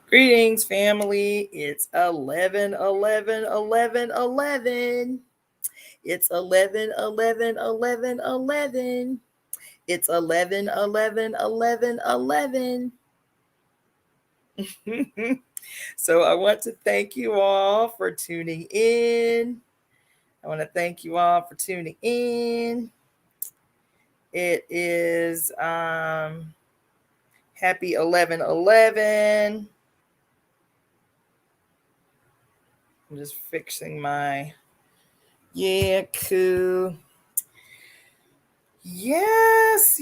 Greetings, family. It's 11, 11, 11, 11. It's 11, 11, 11, 11. It's 11, 11, 11, 11. So I want to thank you all for tuning in. I want to thank you all for tuning in. It is happy 11/11. I'm just fixing my cool. Yes.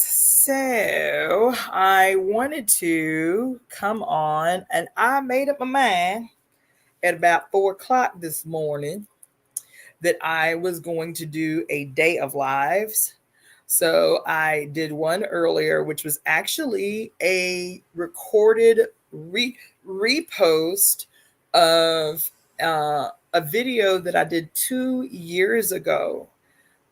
So I wanted to come on, and I made up my mind at about 4 o'clock this morning that I was going to do a day of lives. So I did one earlier, which was actually a recorded repost of a video that I did 2 years ago.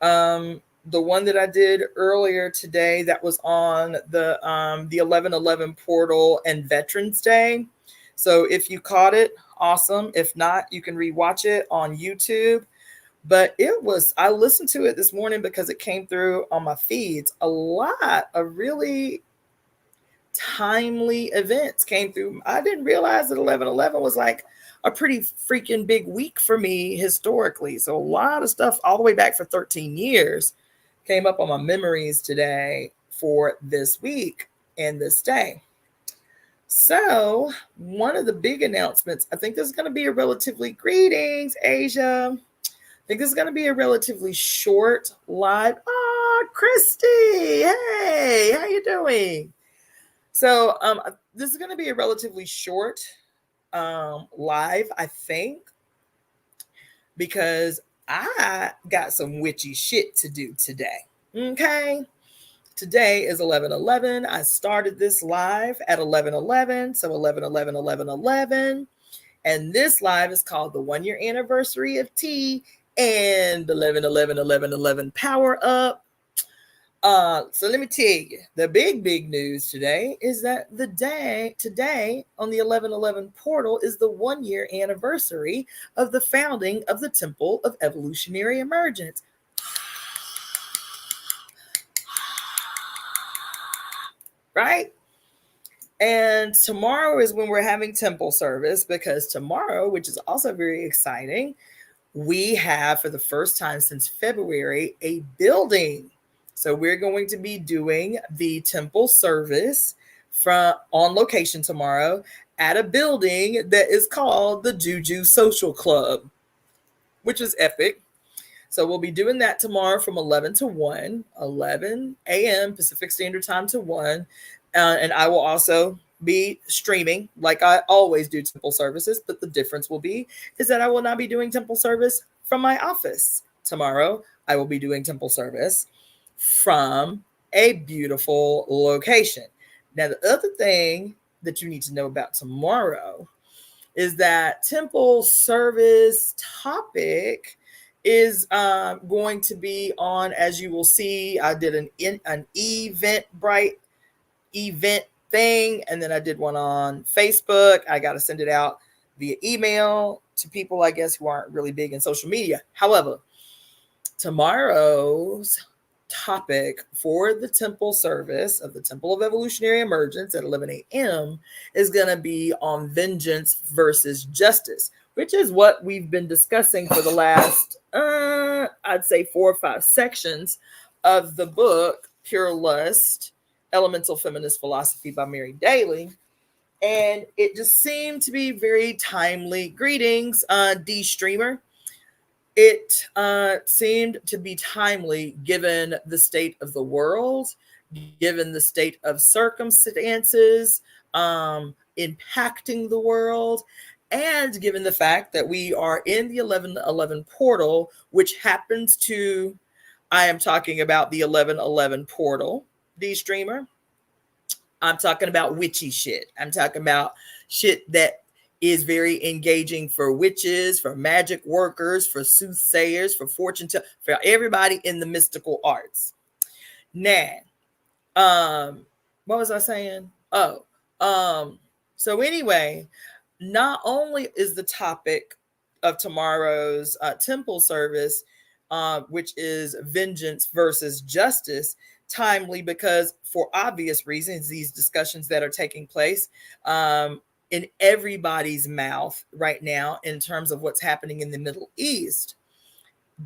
The one that I did earlier today that was on the 11/11 portal and Veterans Day. So if you caught it, awesome. If not, you can rewatch it on YouTube. But I listened to it this morning because it came through on my feeds. A lot of really timely events came through. I didn't realize that 11/11 was like a pretty freaking big week for me historically. So a lot of stuff all the way back for 13 years came up on my memories today for this week and this day. So, one of the big announcements, I think this is going to be a relatively greetings, Asia. I think this is going to be a relatively short live. Oh, Christy, hey, how you doing? So, this is going to be a relatively short live, I think, because I got some witchy shit to do today. Okay. Today is 11/11. I started this live at 11/11. So 11/11, 11/11. And this live is called the 1 year anniversary of T and 11/11, 11/11 power up. So let me tell you, the big news today is that today on the 11/11 portal is the 1 year anniversary of the founding of the Temple of Evolutionary Emergence. Right? And tomorrow is when we're having temple service, because tomorrow, which is also very exciting, we have for the first time since February a building. So we're going to be doing the temple service on location tomorrow at a building that is called the Juju Social Club, which is epic. So we'll be doing that tomorrow from 11 to 1, 11 a.m. Pacific Standard Time to 1. And I will also be streaming like I always do temple services, but the difference will be is that I will not be doing temple service from my office tomorrow. I will be doing temple service from a beautiful location. Now, the other thing that you need to know about tomorrow is that temple service topic is going to be on, as you will see, I did an Eventbrite event thing, and then I did one on Facebook. I got to send it out via email to people, I guess, who aren't really big in social media. However, tomorrow's topic for the temple service of the Temple of Evolutionary Emergence at 11 a.m. is going to be on vengeance versus justice, which is what we've been discussing for the last, I'd say 4 or 5 sections of the book, Pure Lust, Elemental Feminist Philosophy by Mary Daly. And it just seemed to be very timely. Greetings, D Streamer. It seemed to be timely given the state of the world, given the state of circumstances impacting the world, and given the fact that we are in the 11/11 portal, which happens to, I am talking about the 11/11 portal, D Streamer. I'm talking about witchy shit. I'm talking about shit that is very engaging for witches, for magic workers, for soothsayers, for fortune tellers, for everybody in the mystical arts. Now, what was I saying? Oh, So anyway, not only is the topic of tomorrow's temple service, which is vengeance versus justice, timely because for obvious reasons, these discussions that are taking place in everybody's mouth right now in terms of what's happening in the Middle East.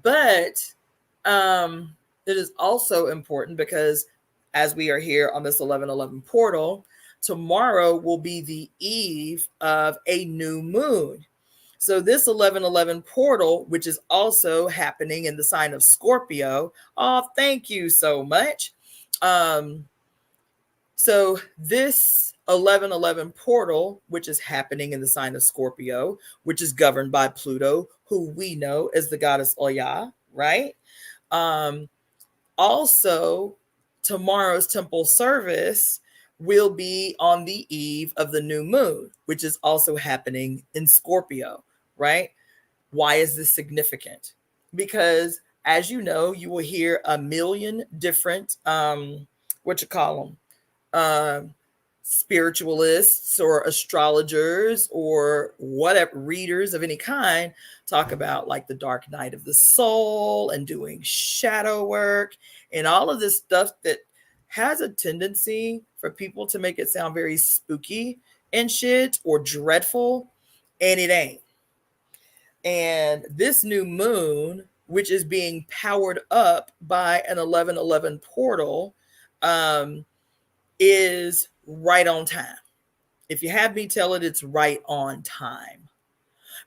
But it is also important because as we are here on this 1111 portal, tomorrow will be the eve of a new moon. So this 1111 portal, which is also happening in the sign of Scorpio. Oh, thank you so much. So this 1111 portal, which is happening in the sign of Scorpio, which is governed by Pluto, who we know as the goddess Oya, right? Um, Also, tomorrow's temple service will be on the eve of the new moon, which is also happening in Scorpio, right? Why is this significant? Because as you know, you will hear a million different what you call them, spiritualists or astrologers or whatever readers of any kind talk about like the dark night of the soul and doing shadow work and all of this stuff that has a tendency for people to make it sound very spooky and shit or dreadful, and it ain't. And this new moon, which is being powered up by an 1111 portal, um, is right on time. If you have me tell it, it's right on time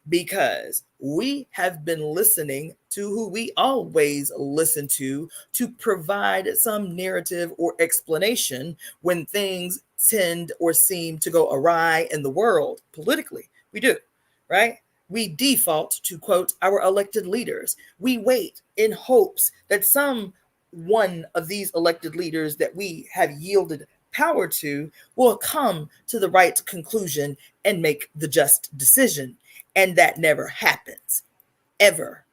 because we have been listening to who we always listen to provide some narrative or explanation when things tend or seem to go awry in the world politically. We do, right? We default to quote our elected leaders. We wait in hopes that some one of these elected leaders that we have yielded power to will come to the right conclusion and make the just decision. And that never happens, ever,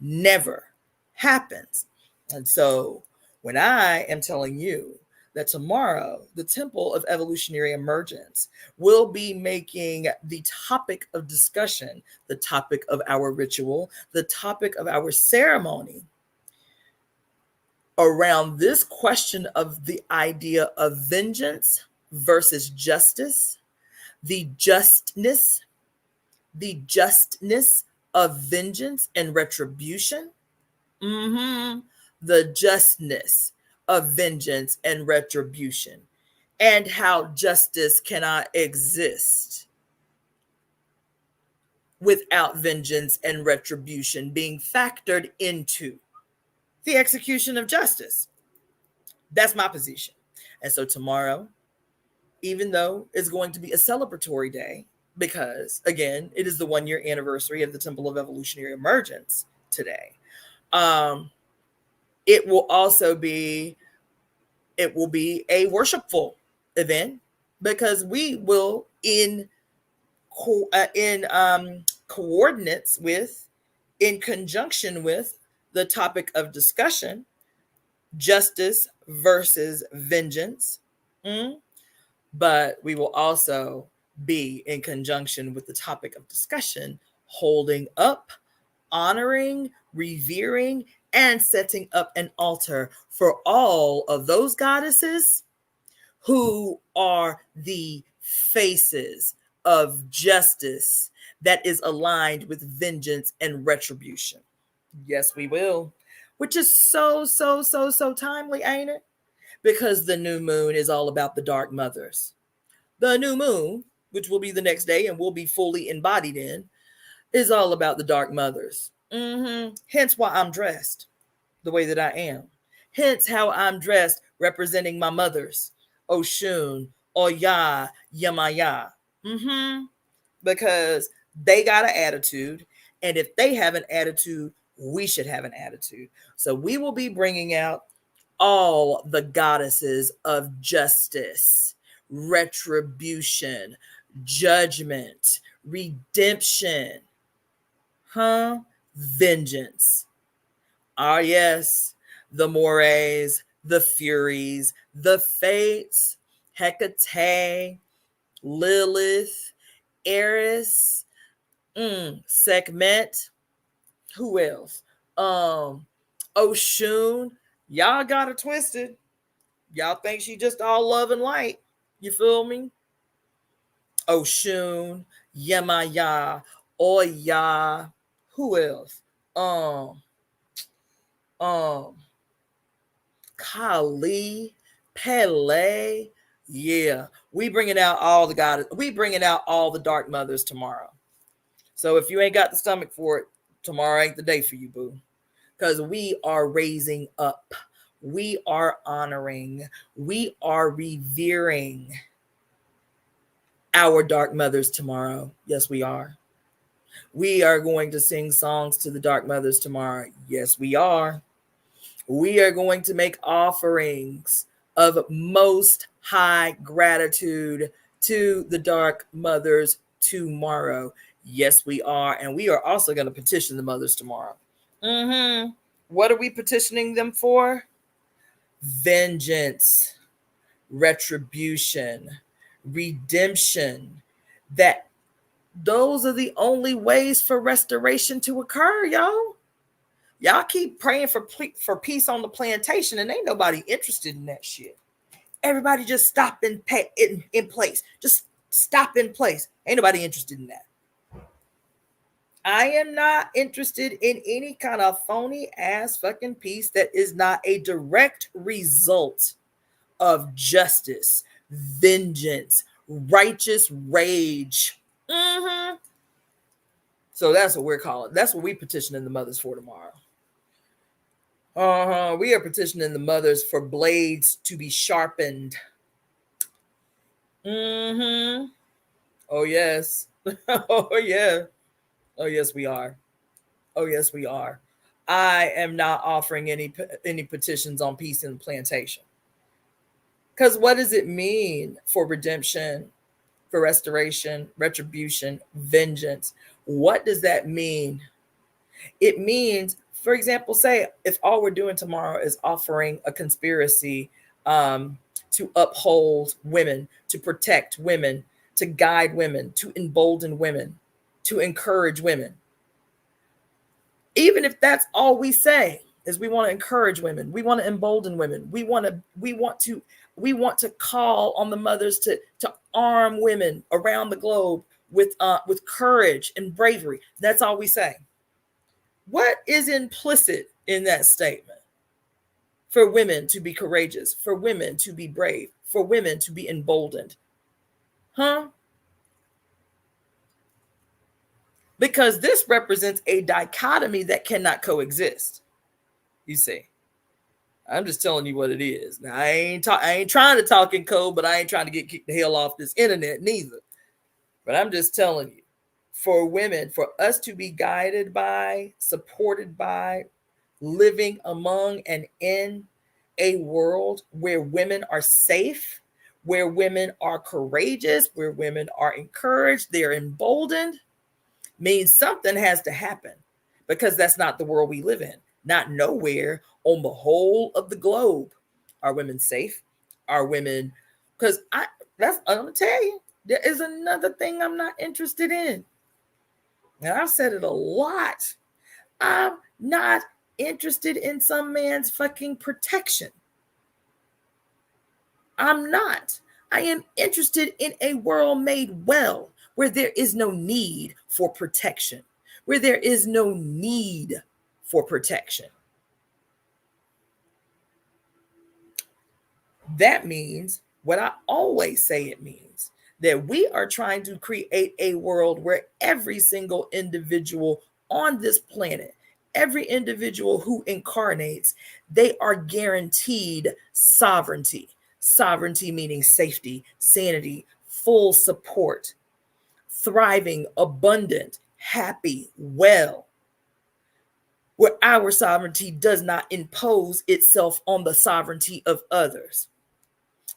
never happens. And so when I am telling you that tomorrow the Temple of Evolutionary Emergence will be making the topic of discussion, the topic of our ritual, the topic of our ceremony around this question of the idea of vengeance versus justice, the justness, the justness of vengeance and retribution, the justness of vengeance and retribution, and how justice cannot exist without vengeance and retribution being factored into the execution of justice. That's my position. And so tomorrow, even though it's going to be a celebratory day, because again, it is the 1 year anniversary of the Temple of Evolutionary Emergence today. It will also be a worshipful event because we will in coordinates with, in conjunction with the topic of discussion, justice versus vengeance. But we will also be in conjunction with the topic of discussion, holding up, honoring, revering, and setting up an altar for all of those goddesses who are the faces of justice that is aligned with vengeance and retribution. Yes, we will. Which is so timely, ain't it? Because the new moon is all about the dark mothers. The new moon, which will be the next day and will be fully embodied in, is all about the dark mothers. Hence why I'm dressed the way that I am. Hence how I'm dressed representing my mothers, Oshun, Oya, Yamaya. Because they got an attitude. And if they have an attitude, we should have an attitude. So we will be bringing out all the goddesses of justice, retribution, judgment, redemption, vengeance. Ah, yes, the mores, the furies, the fates, Hecate, Lilith, Eris, Segment. Who else? Oshun. Y'all got it twisted. Y'all think she just all love and light. You feel me? Oshun, Yemaya, Oya. Who else? Um, Kali, Pele. Yeah, we bringing out all the goddess. We bringing out all the dark mothers tomorrow. So if you ain't got the stomach for it, tomorrow ain't the day for you, boo. Because we are raising up. We are honoring. We are revering our dark mothers tomorrow. Yes, we are. We are going to sing songs to the dark mothers tomorrow. Yes, we are. We are going to make offerings of most high gratitude to the dark mothers tomorrow. Yes, we are. And we are also going to petition the mothers tomorrow. What are we petitioning them for? Vengeance, retribution, redemption. That those are the only ways for restoration to occur, y'all. Y'all keep praying for peace on the plantation, and ain't nobody interested in that shit. Everybody just stop in place. Just stop in place. Ain't nobody interested in that. I am not interested in any kind of phony ass fucking peace that is not a direct result of justice, vengeance, righteous rage. So that's what we're calling. That's what we petitioning the mothers for tomorrow. We are petitioning the mothers for blades to be sharpened. Oh yes. Oh yeah. Oh yes, we are. Oh yes, we are. I am not offering any petitions on peace in the plantation. Because what does it mean for redemption, for restoration, retribution, vengeance? What does that mean? It means, for example, say if all we're doing tomorrow is offering a conspiracy to uphold women, to protect women, to guide women, to embolden women, to encourage women. Even if that's all we say is we want to encourage women, we want to embolden women, we want to call on the mothers to arm women around the globe with courage and bravery. That's all we say. What is implicit in that statement? For women to be courageous, for women to be brave, for women to be emboldened. Because this represents a dichotomy that cannot coexist. You see, I'm just telling you what it is. Now, I ain't trying to talk in code, but I ain't trying to get kicked the hell off this internet neither. But I'm just telling you, for women, for us to be guided by, supported by, living among and in a world where women are safe, where women are courageous, where women are encouraged, they're emboldened, means something has to happen, because that's not the world we live in. Not nowhere on the whole of the globe are women safe. Are women, because I'm gonna tell you, there is another thing I'm not interested in. And I've said it a lot. I'm not interested in some man's fucking protection. I'm not. I am interested in a world made well, where there is no need for protection, where there is no need for protection. That means what I always say it means, that we are trying to create a world where every single individual on this planet, every individual who incarnates, they are guaranteed sovereignty. Sovereignty meaning safety, sanity, full support, thriving, abundant, happy, well, where our sovereignty does not impose itself on the sovereignty of others.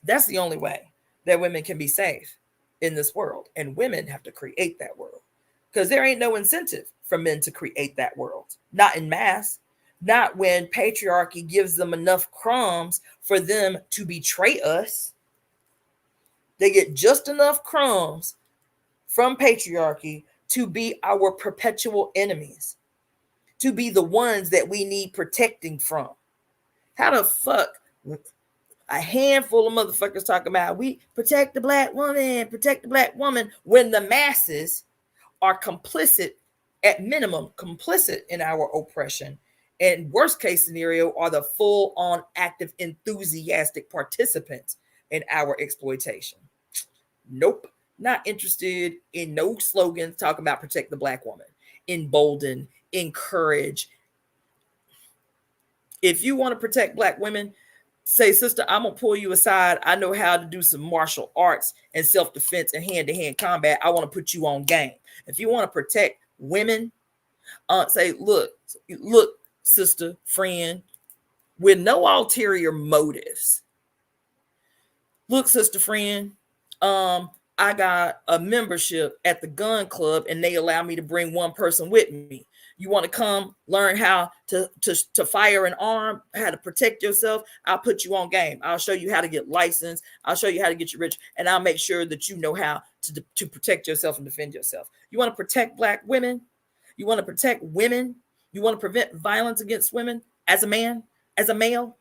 That's the only way that women can be safe in this world. And women have to create that world, because there ain't no incentive for men to create that world. Not in mass. Not when patriarchy gives them enough crumbs for them to betray us. They get just enough crumbs from patriarchy to be our perpetual enemies, to be the ones that we need protecting from. How the fuck a handful of motherfuckers talk about we protect the black woman when the masses are complicit, at minimum, complicit in our oppression, and worst case scenario are the full on active enthusiastic participants in our exploitation. Nope, not interested in no slogans talking about protect the black woman, embolden, encourage. If you want to protect black women, say, sister, I'm gonna pull you aside. I know how to do some martial arts and self-defense and hand-to-hand combat. I want to put you on game. If you want to protect women, say, look, sister, friend, with no ulterior motives. Look, sister, friend, I got a membership at the gun club and they allow me to bring one person with me. You want to come learn how to fire an arm, how to protect yourself? I'll put you on game. I'll show you how to get licensed. I'll show you how to get you rich. And I'll make sure that you know how to protect yourself and defend yourself. You want to protect black women? You want to protect women? You want to prevent violence against women as a man, as a male?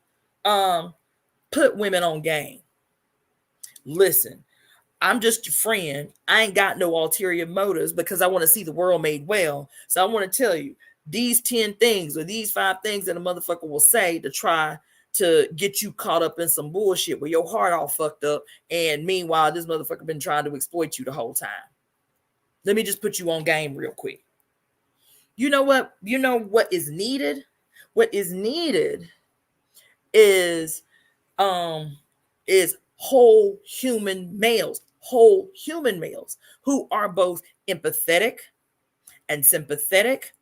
Put women on game. Listen, I'm just your friend. I ain't got no ulterior motives because I want to see the world made well. So I want to tell you these 10 things or these 5 things that a motherfucker will say to try to get you caught up in some bullshit where your heart all fucked up. And meanwhile, this motherfucker been trying to exploit you the whole time. Let me just put you on game real quick. You know what? You know what is needed? What is needed is whole human males who are both empathetic and sympathetic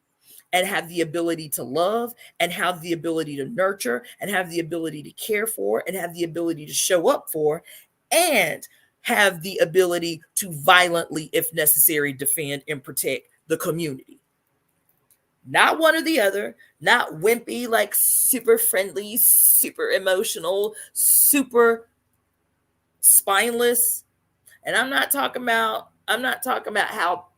and have the ability to love and have the ability to nurture and have the ability to care for and have the ability to show up for and have the ability to violently, if necessary, defend and protect the community. Not one or the other, not wimpy, like super friendly, super emotional, super spineless. And I'm not talking about how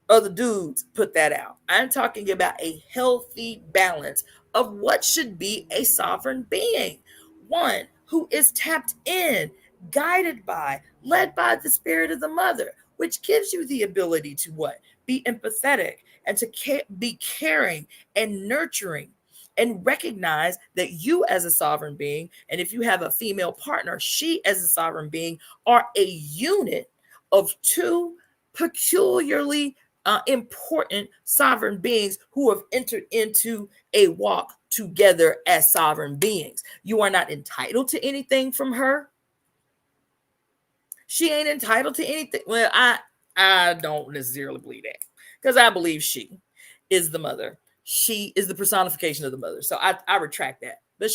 other dudes put that out. I'm talking about a healthy balance of what should be a sovereign being. One who is tapped in, guided by, led by the spirit of the mother, which gives you the ability to what? Be empathetic and to be caring and nurturing and recognize that you as a sovereign being, and if you have a female partner, she as a sovereign being, are a unit of 2 peculiarly important sovereign beings who have entered into a walk together as sovereign beings. You are not entitled to anything from her. She ain't entitled to anything. Well, I don't necessarily believe that because I believe she is the mother. She is the personification of the mother. So I retract that. But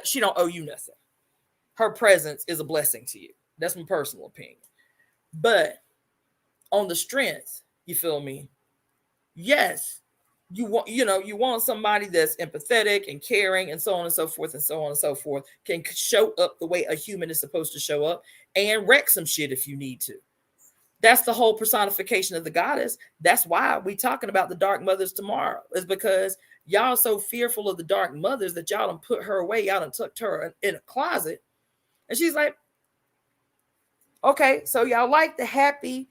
she don't owe you nothing. Her presence is a blessing to you. That's my personal opinion. But on the strength, you feel me? Yes, you want somebody that's empathetic and caring and so on and so forth and so on and so forth, can show up the way a human is supposed to show up and wreck some shit if you need to. That's the whole personification of the goddess. That's why we talking about the dark mothers tomorrow, is because y'all so fearful of the dark mothers that y'all done put her away. Y'all done tucked her in a closet. And she's like, okay, so y'all like the happy,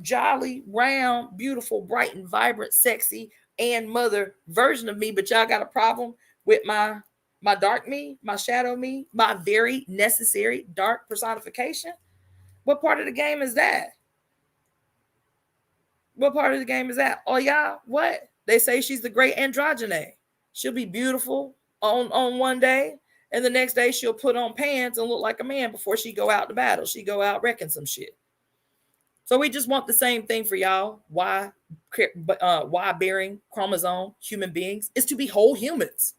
jolly, round, beautiful, bright and vibrant, sexy and mother version of me, but y'all got a problem with my dark me, my shadow me, my very necessary dark personification. What part of the game is that? What part of the game is that? Oh, y'all, what? They say she's the great androgyne. She'll be beautiful on one day, and the next day she'll put on pants and look like a man before she go out to battle. She go out wrecking some shit. So we just want the same thing for y'all. Y bearing chromosome human beings is to be whole humans.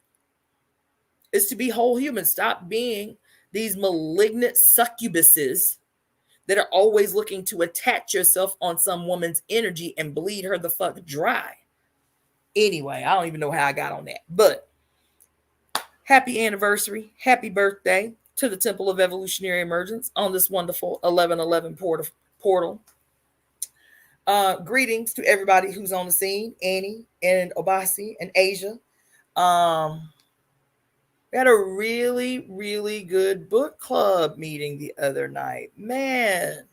Is to be whole humans. Stop being these malignant succubuses that are always looking to attach yourself on some woman's energy and bleed her the fuck dry. Anyway, I don't even know how I got on that, but happy anniversary, happy birthday. to the Temple of Evolutionary Emergence on this wonderful 1111 portal. Greetings to everybody who's on the scene, Annie and Obasi and Asia. We had a really, really good book club meeting the other night. Man,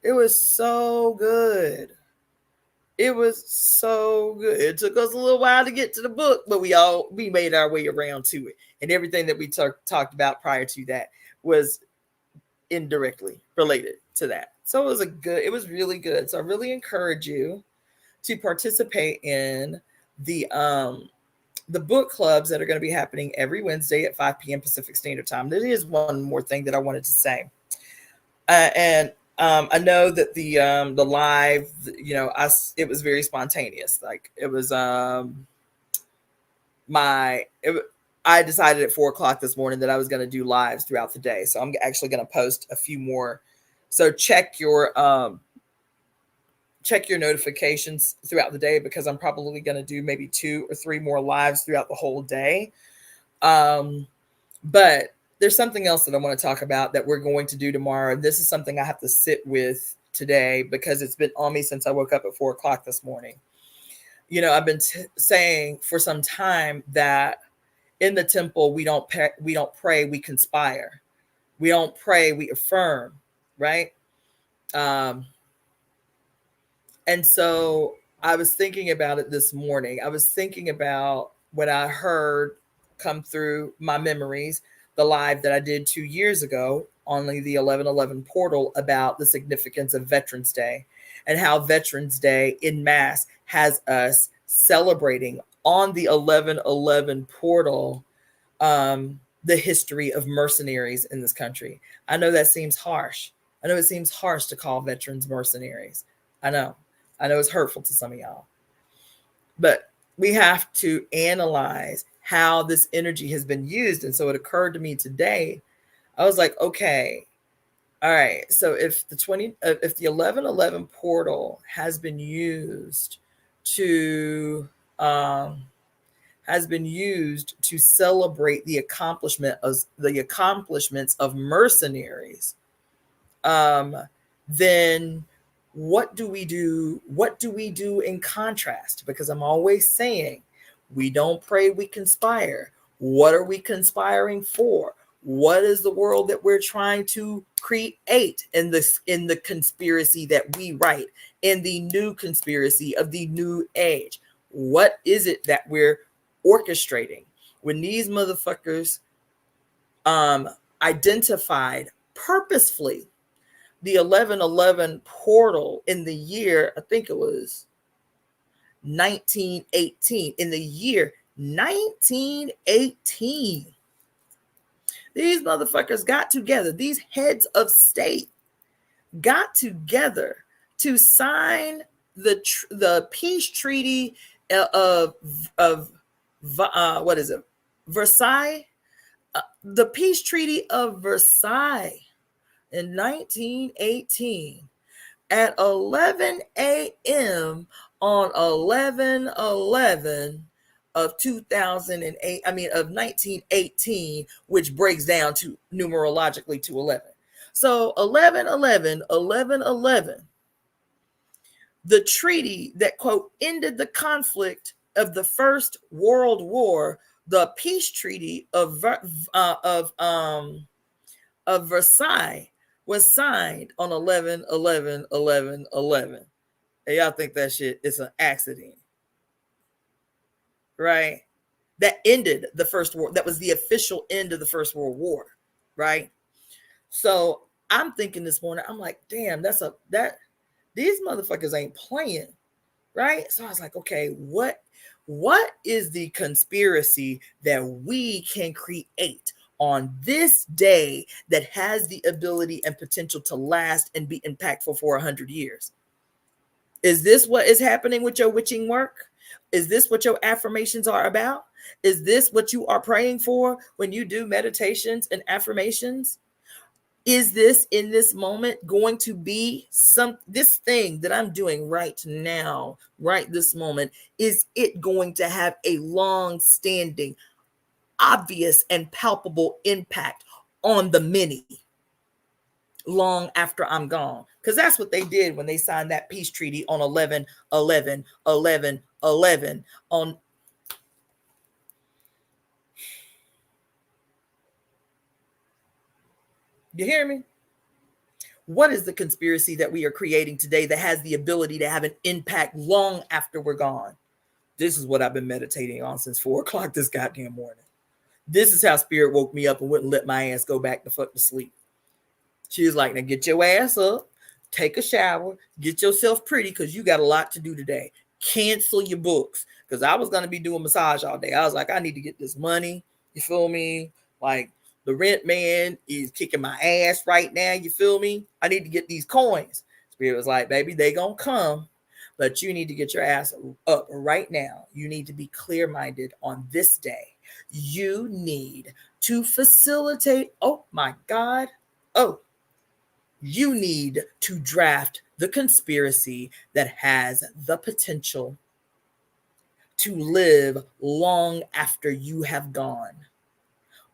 it was so good. It was so good. It took us a little while to get to the book, but we made our way around to it. And everything that we talked about prior to that was indirectly related to that. So it was really good. So I really encourage you to participate in the book clubs that are going to be happening every Wednesday at 5 p.m. Pacific Standard Time. There is one more thing that I wanted to say. And I know that the live, it was very spontaneous. Like it was I decided at 4:00 this morning that I was going to do lives throughout the day. So I'm actually going to post a few more. So check your notifications throughout the day, because I'm probably going to do maybe 2 or 3 more lives throughout the whole day. But there's something else that I want to talk about that we're going to do tomorrow. This is something I have to sit with today because it's been on me since I woke up at 4:00 this morning. I've been saying for some time that in the temple, we don't pray, we conspire. We don't pray, we affirm, right? And so I was thinking about it this morning. I was thinking about what I heard come through my memories, the live that I did 2 years ago on the 1111 portal about the significance of Veterans Day and how Veterans Day in mass has us celebrating on the 1111 portal the history of mercenaries in this country. I know that seems harsh. I know it seems harsh to call veterans mercenaries. I know it's hurtful to some of y'all. But we have to analyze how this energy has been used. And so it occurred to me today, I was like, okay, all right. So if the 1111 portal has been used to celebrate the accomplishments of mercenaries, then what do we do? What do we do in contrast? Because I'm always saying, we don't pray, we conspire. What are we conspiring for? What is the world that we're trying to create in the conspiracy that we write, in the new conspiracy of the new age? What is it that we're orchestrating? When these motherfuckers identified purposefully the 1111 portal in the year, I think it was 1918, in the year 1918, these motherfuckers got together, these heads of state got together to sign the peace treaty of what is it? Versailles, the peace treaty of Versailles in 1918 at 11 a.m. on 11/11 of 2008. I mean, of 1918, which breaks down to numerologically to 11. So 11/11, the treaty that, quote, ended the conflict of the First World War, the peace treaty of Versailles, was signed on 11/11/11/11. And y'all think that shit is an accident, right? That ended the First War. That was the official end of the First World War, right? So I'm thinking this morning, I'm like, damn, these motherfuckers ain't playing, right? So I was like, okay, what is the conspiracy that we can create on this day that has the ability and potential to last and be impactful for 100 years? Is this what is happening with your witching work? Is this what your affirmations are about? Is this what you are praying for when you do meditations and affirmations? Is this in this moment going to be this thing that I'm doing right now, right this moment, is it going to have a long-standing, obvious, and palpable impact on the many long after I'm gone. Because that's what they did when they signed that peace treaty on 11/11/11/11 on. You hear me? What is the conspiracy that we are creating today that has the ability to have an impact long after we're gone? This is what I've been meditating on since 4 o'clock this goddamn morning. This is how spirit woke me up and wouldn't let my ass go back the fuck to sleep. She was like, now get your ass up, take a shower, get yourself pretty because you got a lot to do today. Cancel your books. Because I was going to be doing massage all day. I was like, I need to get this money. You feel me? Like, the rent man is kicking my ass right now. You feel me? I need to get these coins. Spirit was like, baby, they gonna come, but you need to get your ass up right now. You need to be clear-minded on this day. You need to facilitate. Oh my God. Oh, you need to draft the conspiracy that has the potential to live long after you have gone.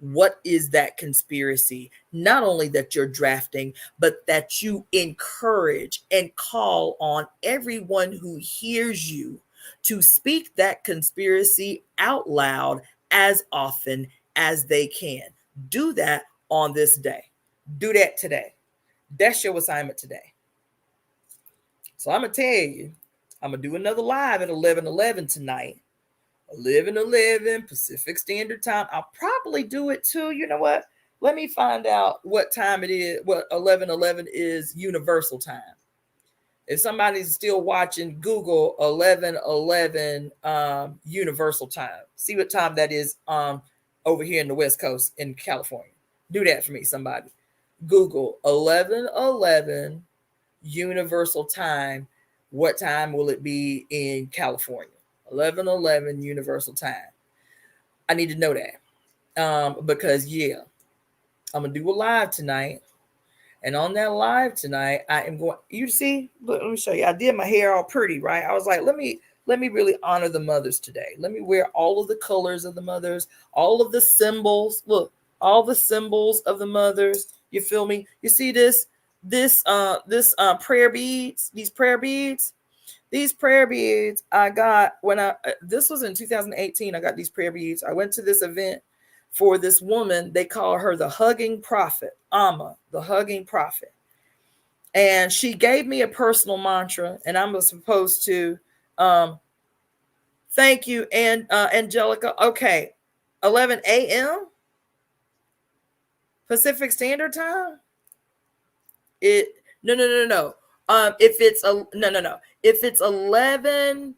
What is that conspiracy? Not only that you're drafting, but that you encourage and call on everyone who hears you to speak that conspiracy out loud as often as they can. Do that on this day. Do that today. That's your assignment today. So I'm going to tell you, I'm going to do another live at 11:11 tonight. 11:11 Pacific Standard Time. I'll probably do it too. You know what? Let me find out what time it is, what 11:11 is Universal Time. If somebody's still watching, Google 11:11 Universal Time. See what time that is over here in the West Coast in California. Do that for me, somebody. Google 11:11 Universal Time. What time will it be in California? 11:11 Universal Time. I need to know that because yeah, I'm gonna do a live tonight, and on that live tonight, I am going. You see, look, let me show you. I did my hair all pretty, right? I was like, let me really honor the mothers today. Let me wear all of the colors of the mothers, all of the symbols. Look, all the symbols of the mothers. You feel me? You see this prayer beads, these prayer beads. These prayer beads I got when this was in 2018. I got these prayer beads. I went to this event for this woman. They call her the Hugging Prophet, Amma, the Hugging Prophet. And she gave me a personal mantra, and I was supposed to thank you, and Angelica. Okay, 11 a.m. Pacific Standard Time. No. If it's a no. If it's 11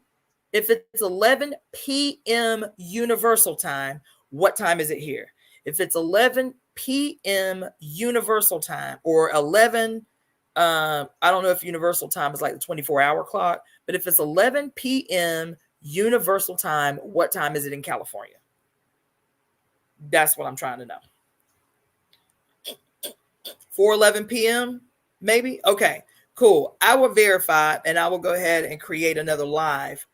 p.m. Universal Time, what time is it here? If it's 11 p.m. Universal Time or 11 I don't know if Universal Time is like the 24-hour clock, but if it's 11 p.m. Universal Time, what time is it in California? That's what I'm trying to know. 4:11 p.m. maybe? Okay, cool. I will verify and I will go ahead and create another live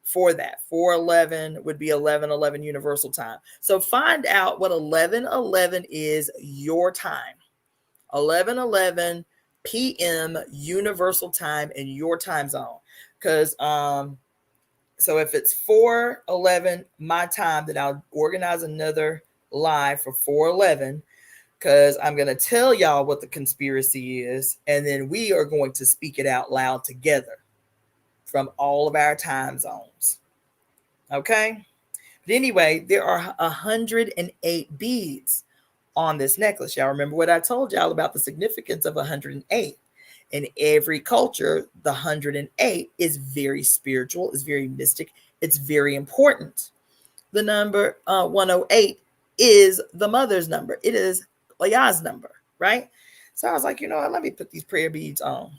for that. 4:11 would be 11:11 Universal Time. So find out what 11:11 is your time. 11:11 p.m. Universal Time in your time zone. Because so if it's 4:11 my time, then I'll organize another live for 4:11. Because I'm going to tell y'all what the conspiracy is, and then we are going to speak it out loud together from all of our time zones. Okay? But anyway, there are 108 beads on this necklace. Y'all remember what I told y'all about the significance of 108. In every culture, the 108 is very spiritual, is very mystic, it's very important. The number 108 is the mother's number. It is Leah's number, right? So I was like, you know what? Let me put these prayer beads on.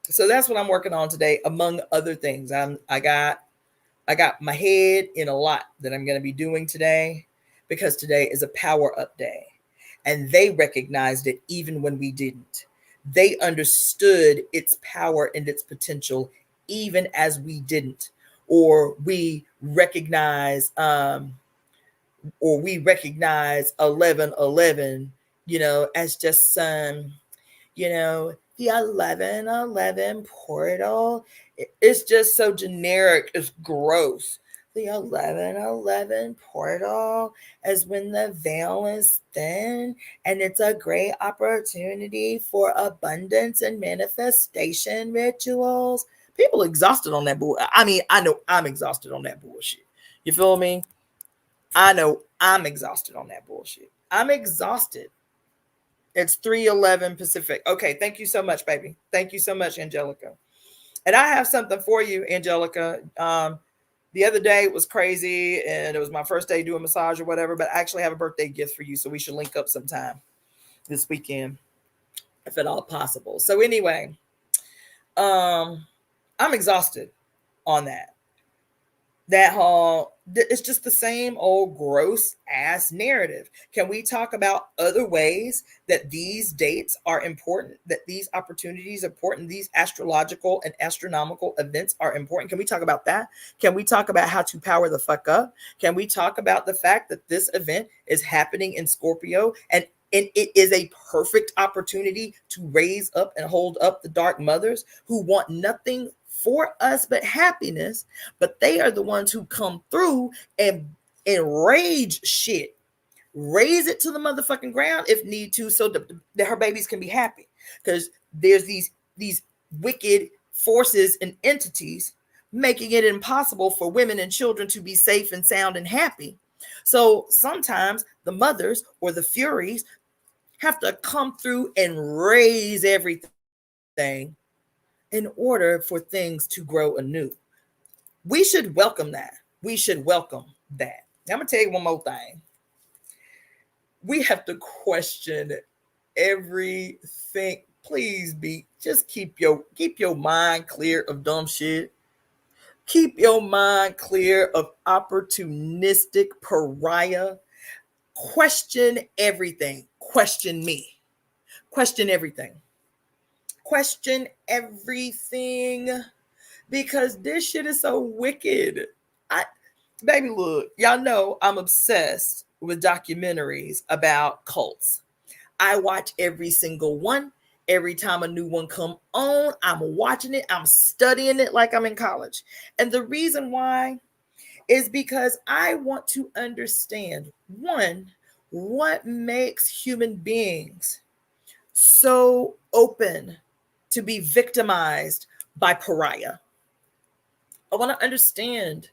So that's what I'm working on today, among other things. I got my head in a lot that I'm going to be doing today because today is a power up day, and they recognized it even when we didn't. They understood its power and its potential even as we didn't, or we recognize or we recognize 1111, as just some, the 1111 portal. It's just so generic. It's gross. The 1111 portal is when the veil is thin, and it's a great opportunity for abundance and manifestation rituals. People exhausted on that bull. I mean, I know I'm exhausted on that bullshit. You feel me? I know I'm exhausted on that bullshit. I'm exhausted. It's 3:11 Pacific. Okay, thank you so much, baby. Thank you so much, Angelica. And I have something for you, Angelica. The other day was crazy, and it was my first day doing massage or whatever, but I actually have a birthday gift for you, so we should link up sometime this weekend, if at all possible. So anyway, I'm exhausted on that whole, it's just the same old gross ass narrative. Can we talk about other ways that these dates are important, that these opportunities are important, these astrological and astronomical events are important? Can we talk about that? Can we talk about how to power the fuck up? Can we talk about the fact that this event is happening in Scorpio, and it is a perfect opportunity to raise up and hold up the dark mothers who want nothing for us but happiness, but they are the ones who come through and enrage shit, raise it to the motherfucking ground if need to, so that her babies can be happy. Because there's these wicked forces and entities making it impossible for women and children to be safe and sound and happy. So sometimes the mothers or the furies have to come through and raise everything in order for things to grow anew. We should welcome that. We should welcome that. Now, I'm going to tell you one more thing. We have to question everything. Please just keep your mind clear of dumb shit. Keep your mind clear of opportunistic pariah. Question everything. Question me. Question everything. Question everything, because this shit is so wicked. Baby, look, y'all know I'm obsessed with documentaries about cults. I watch every single one. Every time a new one come on, I'm watching it. I'm studying it like I'm in college. And the reason why is because I want to understand, one, what makes human beings so open to be victimized by pariah. I want to understand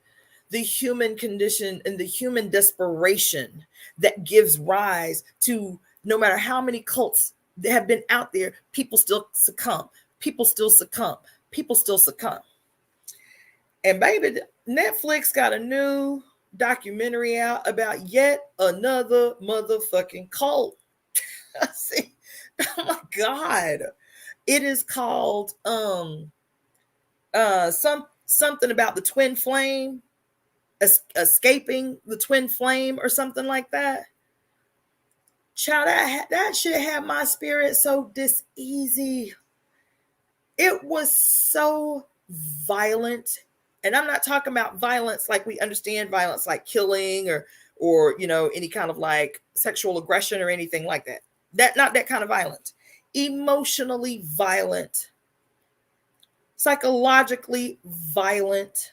the human condition and the human desperation that gives rise to, no matter how many cults that have been out there, people still succumb. People still succumb. People still succumb. And baby, Netflix got a new documentary out about yet another motherfucking cult. See, oh my God. It is called something about the twin flame, escaping the twin flame or something like that. Child, that shit had my spirit so diseasy. It was so violent. And I'm not talking about violence like we understand violence, like killing or any kind of like sexual aggression or anything like that. Not that kind of violence. Emotionally violent, psychologically violent.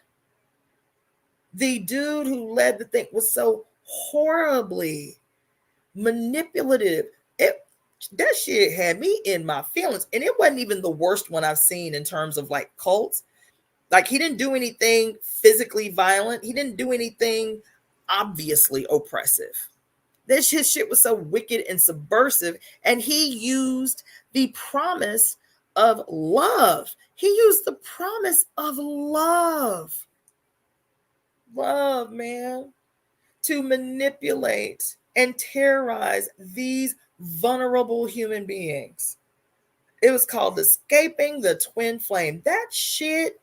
The dude who led the thing was so horribly manipulative. That shit had me in my feelings. And it wasn't even the worst one I've seen in terms of like cults. Like, he didn't do anything physically violent. He didn't do anything obviously oppressive. His shit was so wicked and subversive. And he used the promise of love. He used the promise of love. Love, man. To manipulate and terrorize these vulnerable human beings. It was called Escaping the Twin Flame. That shit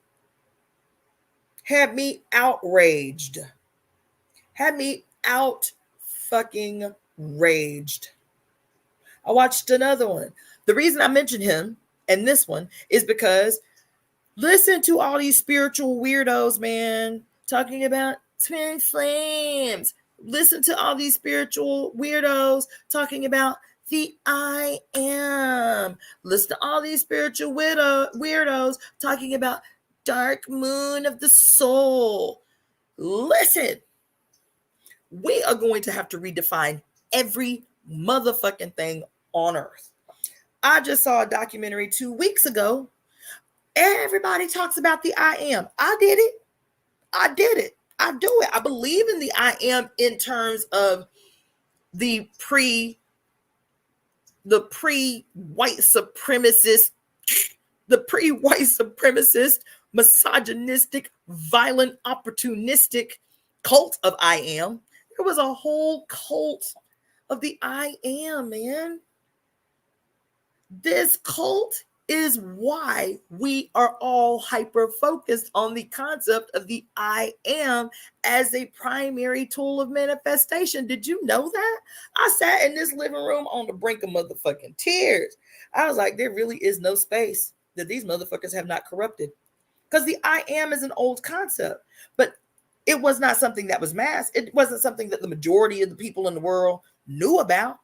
had me outraged. Had me out fucking raged. I watched another one. The reason I mentioned him and this one is because listen to all these spiritual weirdos, man, talking about twin flames. Listen to all these spiritual weirdos talking about the I am. Listen to all these spiritual weirdos talking about dark moon of the soul. Listen, we are going to have to redefine every motherfucking thing on earth. I just saw a documentary 2 weeks ago. Everybody talks about the I am. I did it. I did it. I do it. I believe in the I am in terms of the pre-white supremacist, misogynistic, violent, opportunistic cult of I am. There was a whole cult of the I am, man. This cult is why we are all hyper focused on the concept of the I am as a primary tool of manifestation. Did you know that? I sat in this living room on the brink of motherfucking tears. I was like, there really is no space that these motherfuckers have not corrupted. Because the I am is an old concept, but it was not something that was mass. It wasn't something that the majority of the people in the world knew about.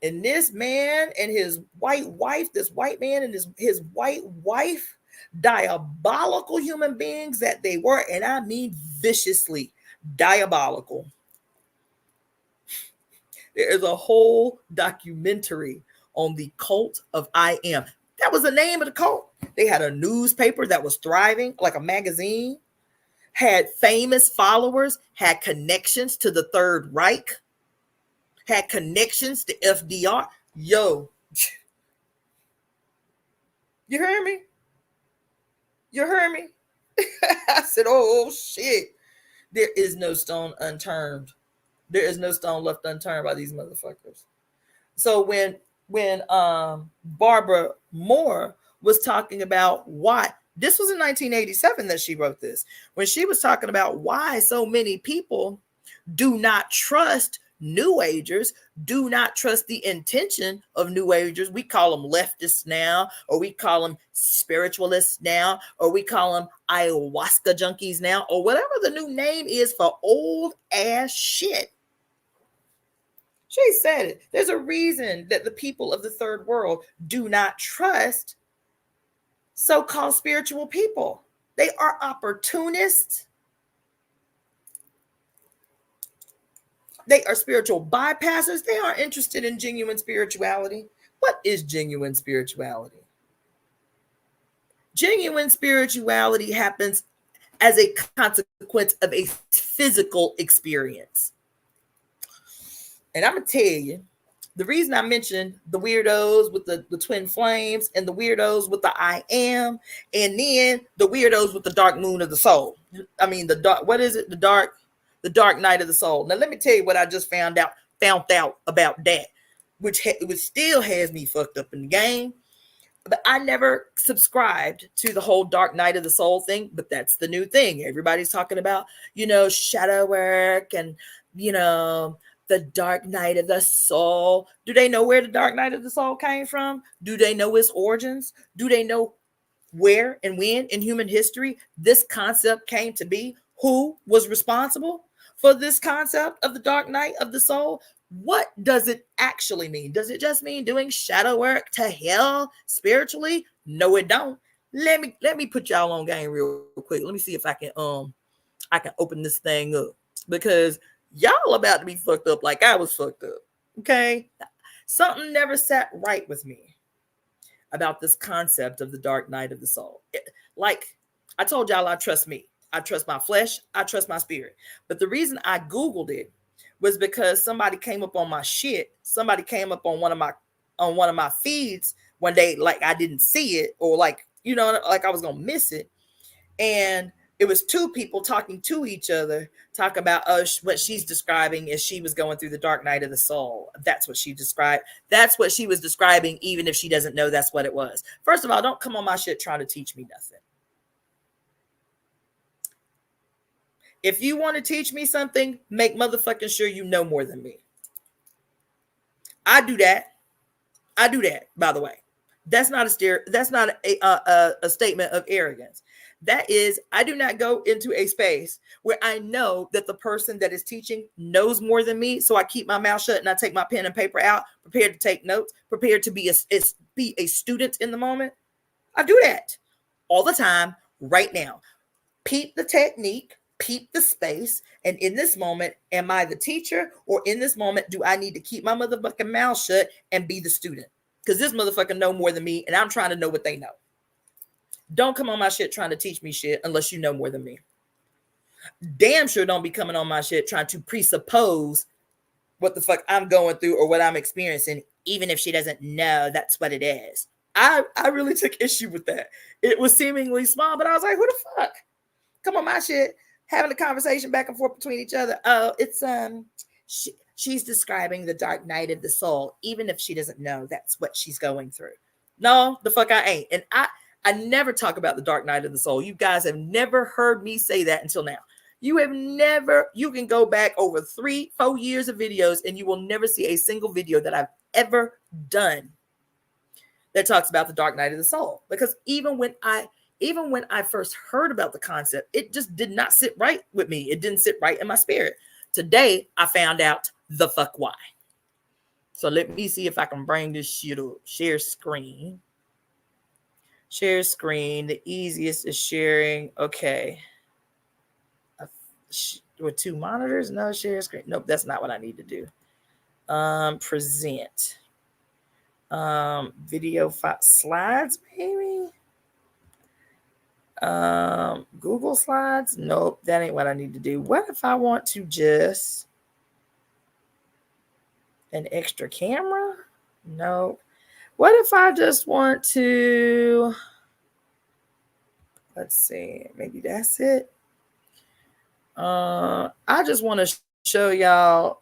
And this man and his white wife, this white man and his white wife, diabolical human beings that they were, and I mean viciously diabolical. There is a whole documentary on the cult of I am. That was the name of the cult. They had a newspaper that was thriving, like a magazine, had famous followers, had connections to the Third Reich, had connections to FDR. Yo, you heard me? You heard me? I said, oh shit. There is no stone unturned. There is no stone left unturned by these motherfuckers. So when Barbara Moore was talking about why, this was in 1987 that she wrote this, when she was talking about why so many people do not trust New Agers, do not trust the intention of New Agers. We call them leftists now, or we call them spiritualists now, or we call them ayahuasca junkies now, or whatever the new name is for old ass shit. She said it. There's a reason that the people of the third world do not trust so-called spiritual people. They are opportunists. They are spiritual bypassers. They aren't interested in genuine spirituality. What is genuine spirituality? Genuine spirituality happens as a consequence of a physical experience. And I'm going to tell you, the reason I mentioned the weirdos with the twin flames and the weirdos with the I am, and then the weirdos with the dark moon of the soul. I mean, the dark, what is it? The dark night of the soul. Now, let me tell you what I just found out about that, which still has me fucked up in the game. But I never subscribed to the whole dark night of the soul thing, but that's the new thing. Everybody's talking about, shadow work and, the dark night of the soul. Do they know where the dark night of the soul came from? Do they know its origins? Do they know where and when in human history this concept came to be? Who was responsible for this concept of the dark night of the soul? What does it actually mean? Does it just mean doing shadow work to hell spiritually? No, it don't. Let me put y'all on game real quick. Let me see if I can open this thing up, because y'all about to be fucked up like I was fucked up. Okay? Something never sat right with me about this concept of the dark night of the soul. Like I told y'all, I trust me. I trust my flesh. I trust my spirit. But the reason I Googled it was because somebody came up on my shit. Somebody came up on one of my feeds one day, like I didn't see it, or like I was gonna miss it. And it was two people talking to each other, talk about what she's describing as she was going through the dark night of the soul. That's what she described. That's what she was describing, even if she doesn't know that's what it was. First of all, don't come on my shit trying to teach me nothing. If you want to teach me something, make motherfucking sure you know more than me. I do that. By the way. That's not a statement of arrogance. That is, I do not go into a space where I know that the person that is teaching knows more than me. So I keep my mouth shut and I take my pen and paper out, prepared to take notes, prepared to be a student in the moment. I do that all the time right now. Peep the technique, peep the space. And in this moment, am I the teacher, or in this moment, do I need to keep my motherfucking mouth shut and be the student? Because this motherfucker know more than me and I'm trying to know what they know. Don't come on my shit trying to teach me shit unless you know more than me. Damn sure don't be coming on my shit trying to presuppose what the fuck I'm going through or what I'm experiencing, even if she doesn't know that's what it is. I really took issue with that. It was seemingly small, but I was like, who the fuck? Come on my shit, having a conversation back and forth between each other. Oh, it's she's describing the dark night of the soul, even if she doesn't know that's what she's going through. No, the fuck I ain't. And I never talk about the dark night of the soul. You guys have never heard me say that until now. You have never, you can go back over 3-4 years of videos and you will never see a single video that I've ever done that talks about the dark night of the soul. Because even when I first heard about the concept, it just did not sit right with me. It didn't sit right in my spirit. Today, I found out the fuck why. So let me see if I can bring this shit up. Share screen. Share screen. The easiest is sharing. Okay. With 2 monitors? No, share screen. Nope, that's not what I need to do. Present. Video slides, maybe. Google Slides. Nope, that ain't what I need to do. What if I want to just an extra camera? No. What if I just want to, let's see, maybe that's it. I just want to show y'all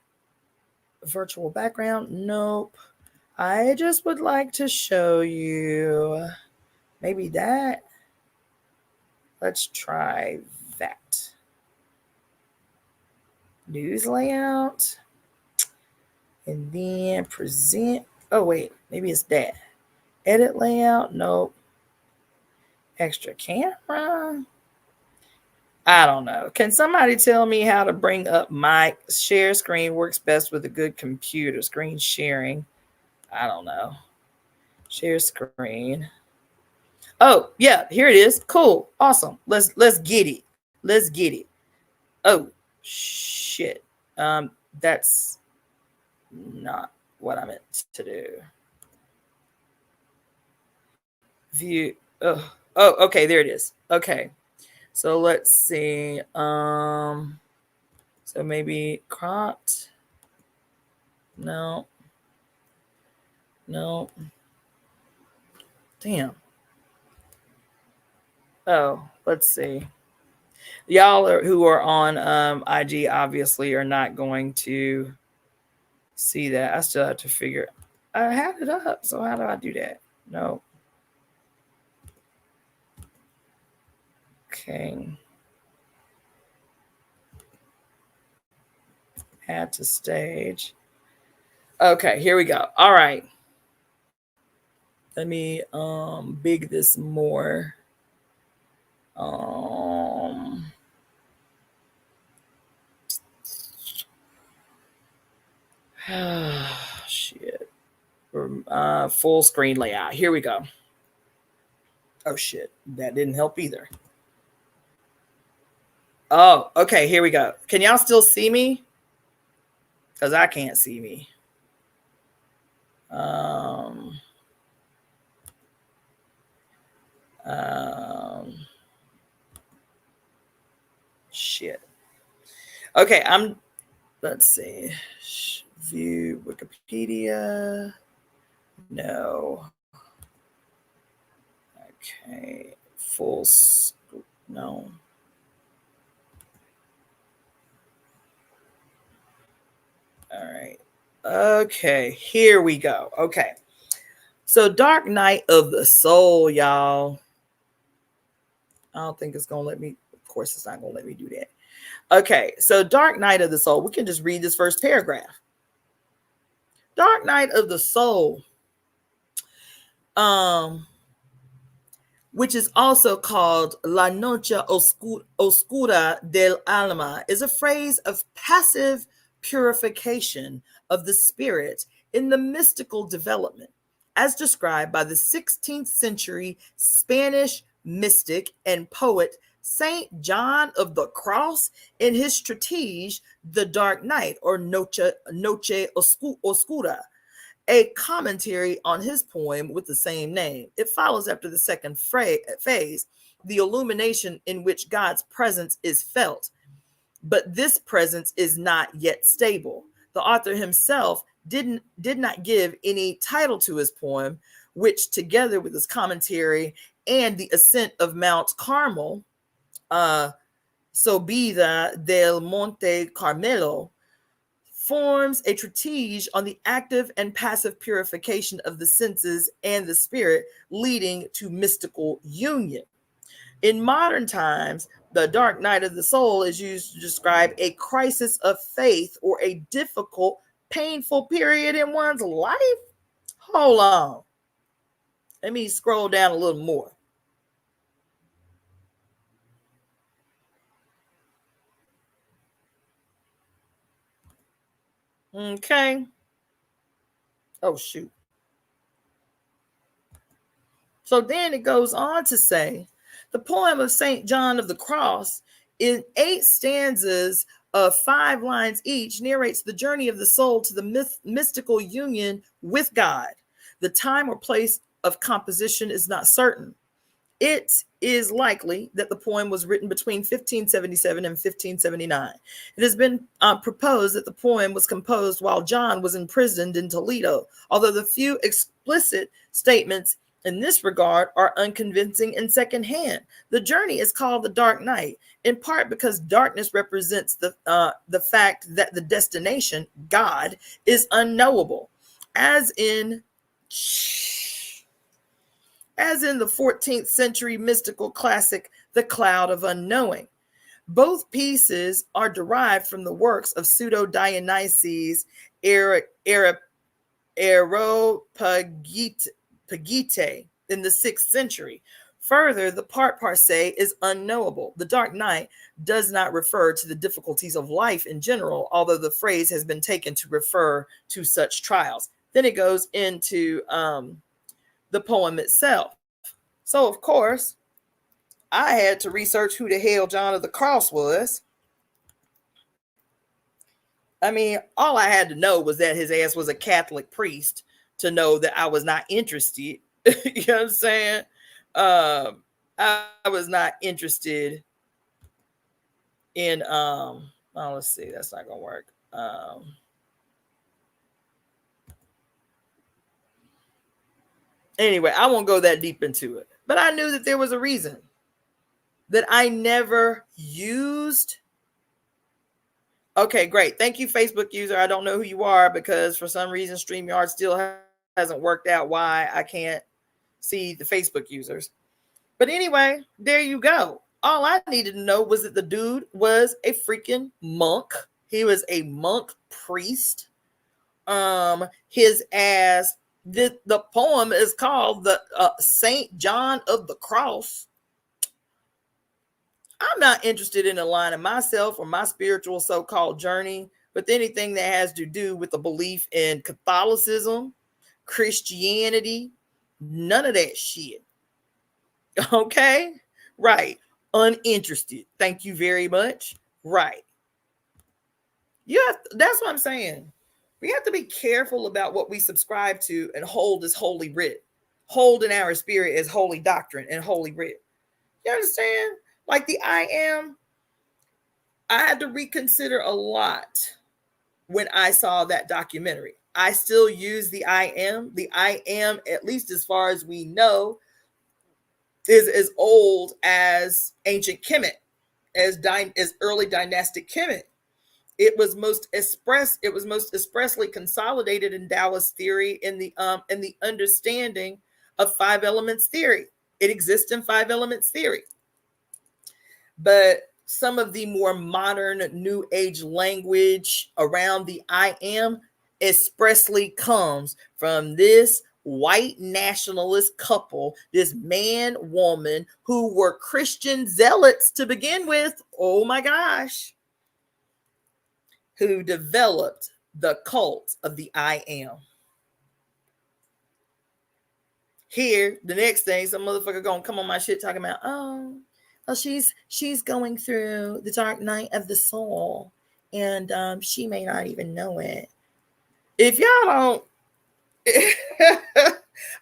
virtual background. Nope. I just would like to show you maybe that. Let's try that. News layout. And then present. Oh, wait. Maybe it's that. Edit layout. Nope. Extra camera. I don't know. Can somebody tell me how to bring up my share screen? Works best with a good computer. Screen sharing. I don't know. Share screen. Oh, yeah, here it is. Cool. Awesome. Let's get it. Let's get it. Oh, shit. That's not what I meant to do. View. Oh, okay, there it is. Okay. So let's see. So maybe cropped. No. Damn. Oh, let's see. Y'all who are on IG obviously are not going to see that. I still have to figure. I had it up, so how do I do that? No. Okay. Add to stage. Okay, here we go. All right. Let me big this more. Shit. Full screen layout. Here we go. Oh shit, that didn't help either. Oh, okay, here we go. Can y'all still see me? Because I can't see me. Shit. Okay, let's see. View Wikipedia. No. Okay. No. All right. Okay, here we go. Okay. So Dark Night of the Soul, y'all. I don't think it's going to let me. Of course, it's not going to let me do that. Okay, so Dark Night of the Soul. We can just read this first paragraph. Dark Night of the Soul. which is also called La Noche Oscura del Alma, is a phrase of passive purification of the spirit in the mystical development, as described by the 16th century Spanish mystic and poet Saint John of the Cross in his treatise, The Dark Night, or Noche Oscura, a commentary on his poem with the same name. It follows after the second phase, the illumination in which God's presence is felt, but this presence is not yet stable. The author himself did not give any title to his poem, which, together with his commentary and the ascent of Mount Carmel, Subida del Monte Carmelo, forms a treatise on the active and passive purification of the senses and the spirit, leading to mystical union. In modern times, the dark night of the soul is used to describe a crisis of faith or a difficult, painful period in one's life. Hold on. Let me scroll down a little more. Okay. Oh, shoot. So then it goes on to say, the poem of St. John of the Cross, in 8 stanzas of 5 lines each, narrates the journey of the soul to the mystical union with God. The time or place of composition is not certain. It is likely that the poem was written between 1577 and 1579. It has been proposed that the poem was composed while John was imprisoned in Toledo, although the few explicit statements in this regard are unconvincing and secondhand. The journey is called the Dark Night, in part because darkness represents the fact that the destination, God, is unknowable, as in the 14th century mystical classic, The Cloud of Unknowing. Both pieces are derived from the works of Pseudo-Dionysius Areopagite in the 6th century. Further, the part per se is unknowable. The Dark Night does not refer to the difficulties of life in general, although the phrase has been taken to refer to such trials. Then it goes into the poem itself. So, of course, I had to research who the hell John of the Cross was. I mean, all I had to know was that his ass was a Catholic priest to know that I was not interested. You know what I'm saying? I was not interested in, let's see, that's not going to work. Anyway, I won't go that deep into it, but I knew that there was a reason that I never used. Okay, great. Thank you, Facebook user. I don't know who you are because for some reason StreamYard still hasn't worked out why I can't see the Facebook users. But anyway, there you go. All I needed to know was that the dude was a freaking monk. He was a monk priest. His ass, the poem is called the Saint John of the Cross. I'm not interested in aligning myself or my spiritual so-called journey with anything that has to do with the belief in Catholicism, Christianity, none of that shit. Okay? Right. Uninterested. Thank you very much. Right. That's what I'm saying. We have to be careful about what we subscribe to and hold as holy writ. Hold in our spirit as holy doctrine and holy writ. You understand? Like the I am, I had to reconsider a lot when I saw that documentary. I still use the I am. The I am, at least as far as we know, is as old as ancient Kemet, as early dynastic Kemet. It was most expressly consolidated in Taoist theory in the understanding of 5 elements theory. It exists in 5 elements theory. But some of the more modern new age language around the I am expressly comes from this white nationalist couple, this man, woman, who were Christian zealots to begin with. Oh my gosh. Who developed the cult of the I am. Here, the next thing, some motherfucker gonna come on my shit talking about, oh, she's going through the dark night of the soul, and she may not even know it. If y'all don't,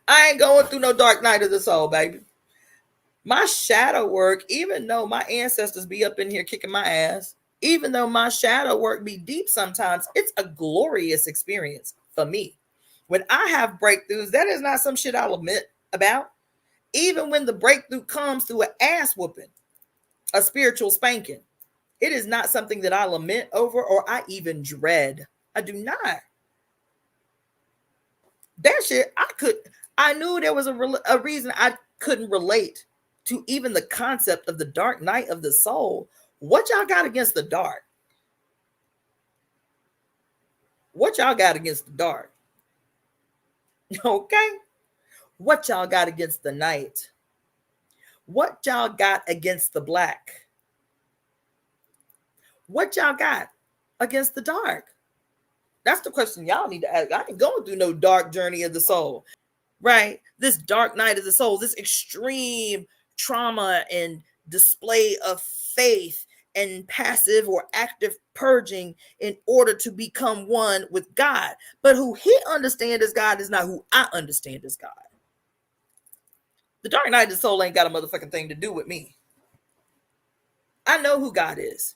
I ain't going through no dark night of the soul, baby. My shadow work, even though my ancestors be up in here kicking my ass, even though my shadow work be deep sometimes, it's a glorious experience for me. When I have breakthroughs, that is not some shit I'll admit about. Even when the breakthrough comes through an ass whooping, a spiritual spanking, it is not something that I lament over or I even dread. I do not. That shit, I knew there was a reason I couldn't relate to even the concept of the dark night of the soul. What y'all got against the dark? What y'all got against the dark? Okay. What y'all got against the night? What y'all got against the black? What y'all got against the dark? That's the question y'all need to ask. I ain't going through no dark journey of the soul, right? This dark night of the soul, this extreme trauma and display of faith and passive or active purging in order to become one with God. But who he understands as God is not who I understand as God. The dark night of the soul ain't got a motherfucking thing to do with me. I know who God is.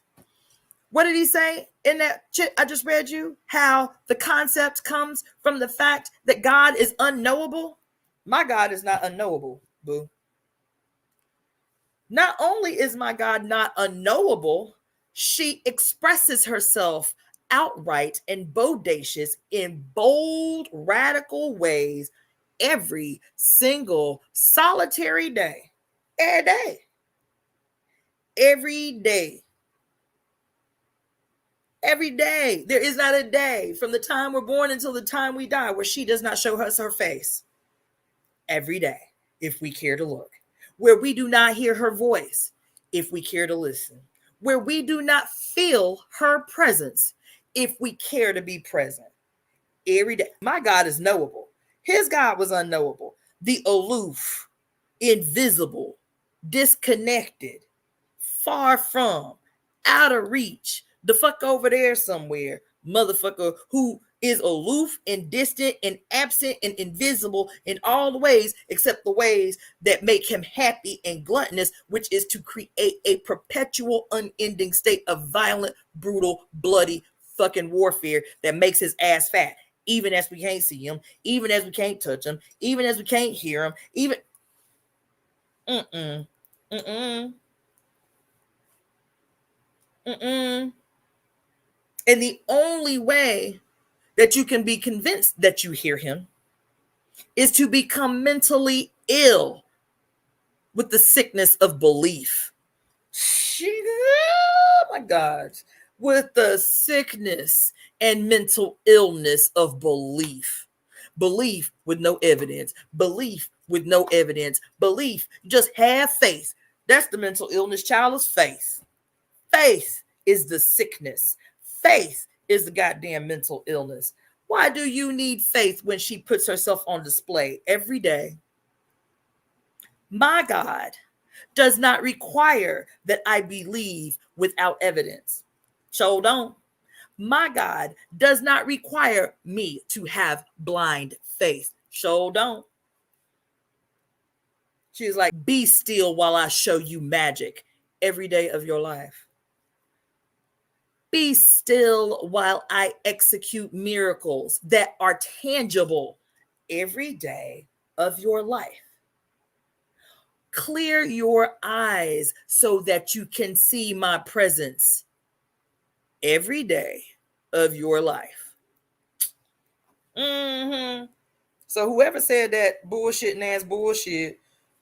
What did he say in that shit I just read you? How the concept comes from the fact that God is unknowable. My God is not unknowable, boo. Not only is my God not unknowable, she expresses herself outright and bodacious in bold, radical ways every single solitary day. Every day. Every day. Every day. There is not a day from the time we're born until the time we die where she does not show us her face. Every day, if we care to look. Where we do not hear her voice, if we care to listen. Where we do not feel her presence, if we care to be present. Every day. My God is knowable. His God was unknowable. The aloof, invisible, disconnected, far from, out of reach, the fuck over there somewhere, motherfucker who is aloof and distant and absent and invisible in all the ways except the ways that make him happy and gluttonous, which is to create a perpetual unending state of violent, brutal, bloody fucking warfare that makes his ass fat, even as we can't see him, even as we can't touch him, even as we can't hear him, even mm-mm, mm-mm, mm-mm. And the only way that you can be convinced that you hear him is to become mentally ill with the sickness of belief. Oh my God. With the sickness and mental illness of belief. Belief with no evidence. Belief with no evidence. Belief. Just have faith. That's the mental illness, child, is faith. Faith is the sickness. Faith is the goddamn mental illness. Why do you need faith when she puts herself on display every day? My God does not require that I believe without evidence. So don't. My God does not require me to have blind faith. So don't. She's like, be still while I show you magic every day of your life. Be still while I execute miracles that are tangible every day of your life. Clear your eyes so that you can see my presence every day of your life. Mm-hmm. So whoever said that bullshitting ass bullshit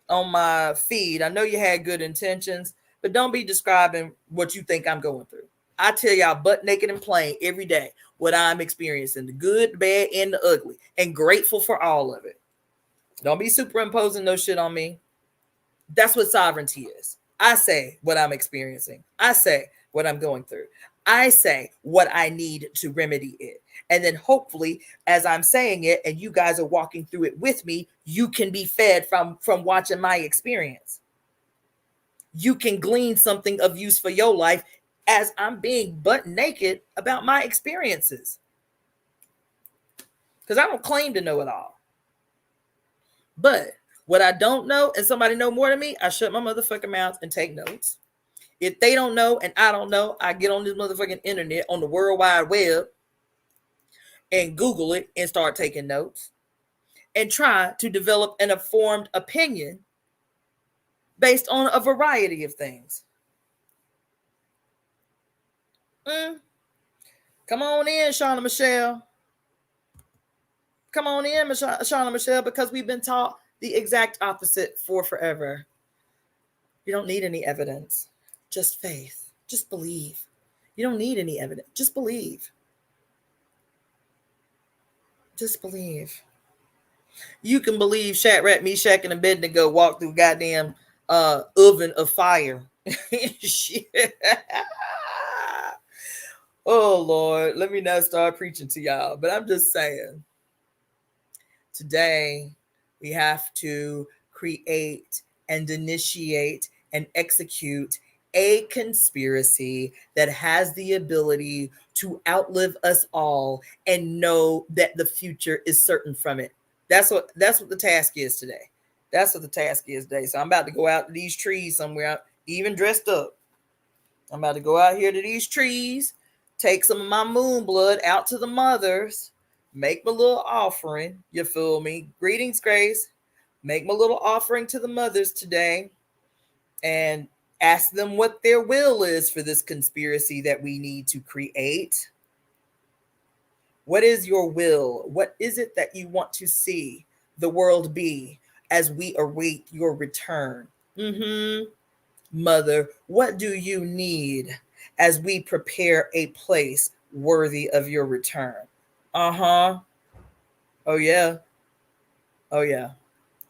on my feed, I know you had good intentions, but don't be describing what you think I'm going through. I tell y'all butt naked and plain every day what I'm experiencing, the good, the bad, and the ugly, and grateful for all of it. Don't be superimposing no shit on me. That's what sovereignty is. I say what I'm experiencing. I say what I'm going through. I say what I need to remedy it. And then hopefully, as I'm saying it and you guys are walking through it with me, you can be fed from watching my experience. You can glean something of use for your life as I'm being butt naked about my experiences. Because I don't claim to know it all. But what I don't know and somebody know more than me, I shut my motherfucking mouth and take notes. If they don't know and I don't know, I get on this motherfucking internet on the World Wide Web and Google it and start taking notes and try to develop an informed opinion based on a variety of things. Come on in, Shauna Michelle. Come on in, Shauna Michelle, because we've been taught the exact opposite for forever. You don't need any evidence, just faith. Just believe. You don't need any evidence. Just believe. Just believe. You can believe Shadrach, Meshach, and Abednego walk through goddamn oven of fire. Shit. Oh Lord, let me not start preaching to y'all. But I'm just saying, today we have to create and initiate and execute a conspiracy that has the ability to outlive us all and know that the future is certain from it. That's what the task is today. That's what the task is today. So I'm about to go out to these trees somewhere, even dressed up. I'm about to go out here to these trees, take some of my moon blood out to the mothers, make my little offering. You feel me? Greetings, Grace. Make my little offering to the mothers today and ask them what their will is for this conspiracy that we need to create. What is your will? What is it that you want to see the world be as we await your return? Mother, what do you need as we prepare a place worthy of your return? Oh yeah. Oh yeah.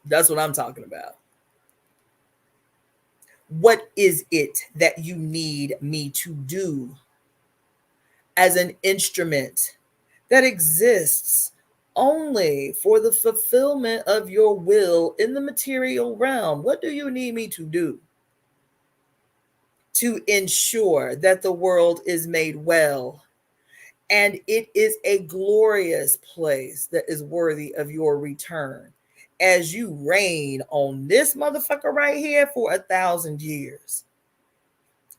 That's what I'm talking about. What is it that you need me to do as an instrument that exists only for the fulfillment of your will in the material realm? What do you need me to do to ensure that the world is made well and it is a glorious place that is worthy of your return as you reign on this motherfucker right here for 1,000 years,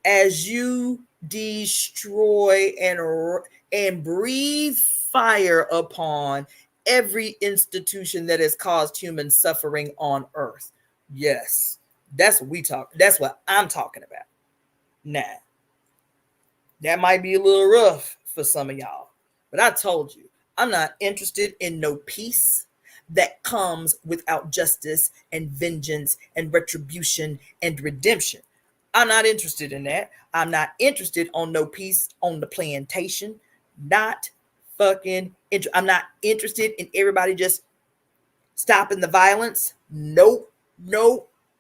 as you destroy and breathe fire upon every institution that has caused human suffering on earth? Yes, that's what I'm talking about. Now, that might be a little rough for some of y'all, but I told you, I'm not interested in no peace that comes without justice and vengeance and retribution and redemption. I'm not interested in that. I'm not interested on no peace on the plantation. Not fucking I'm not interested in everybody just stopping the violence. Nope.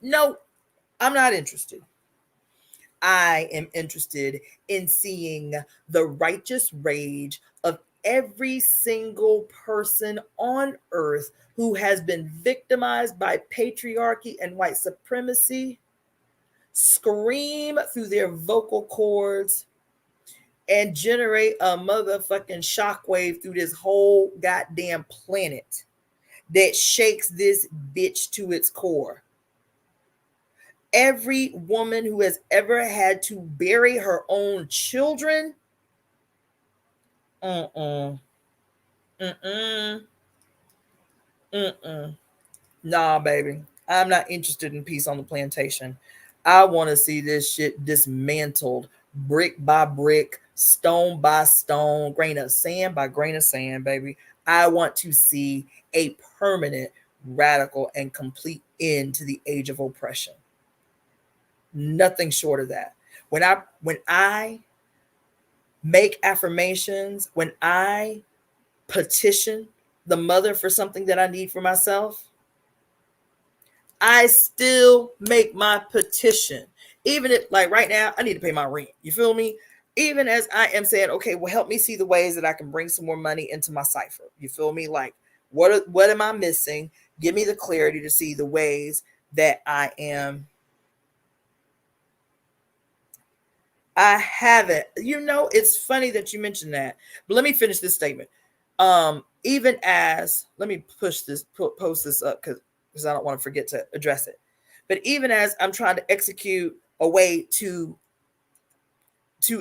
I'm not interested. I am interested in seeing the righteous rage of every single person on earth who has been victimized by patriarchy and white supremacy scream through their vocal cords and generate a motherfucking shockwave through this whole goddamn planet that shakes this bitch to its core. Every woman who has ever had to bury her own children, nah, baby, I'm not interested in peace on the plantation. I want to see this shit dismantled brick by brick, stone by stone, grain of sand by grain of sand, baby. I want to see a permanent, radical, and complete end to the age of oppression. Nothing short of that. When I make affirmations, when I petition the mother for something that I need for myself, I still make my petition. Even if, like right now, I need to pay my rent. You feel me? Even as I am saying, okay, well, help me see the ways that I can bring some more money into my cipher. You feel me? Like, what am I missing? Give me the clarity to see the ways that I haven't. You know, it's funny that you mentioned that. But let me finish this statement. Even as, let me post this up because I don't want to forget to address it. But even as I'm trying to execute a way to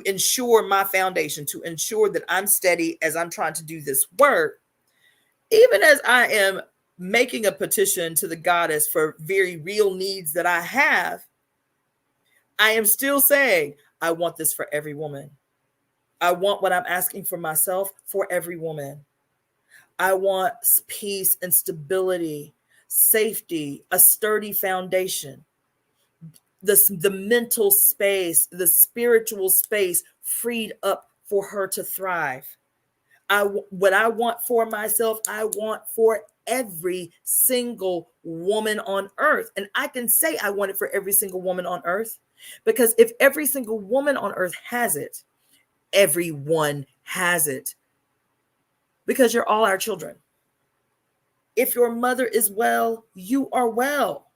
ensure my foundation, to ensure that I'm steady as I'm trying to do this work, even as I am making a petition to the goddess for very real needs that I have, I am still saying, I want this for every woman. I want what I'm asking for myself for every woman. I want peace and stability, safety, a sturdy foundation, the mental space, the spiritual space freed up for her to thrive. What I want for myself, I want for every single woman on earth. And I can say I want it for every single woman on earth because if every single woman on earth has it, everyone has it, because you're all our children. If your mother is well, you are well.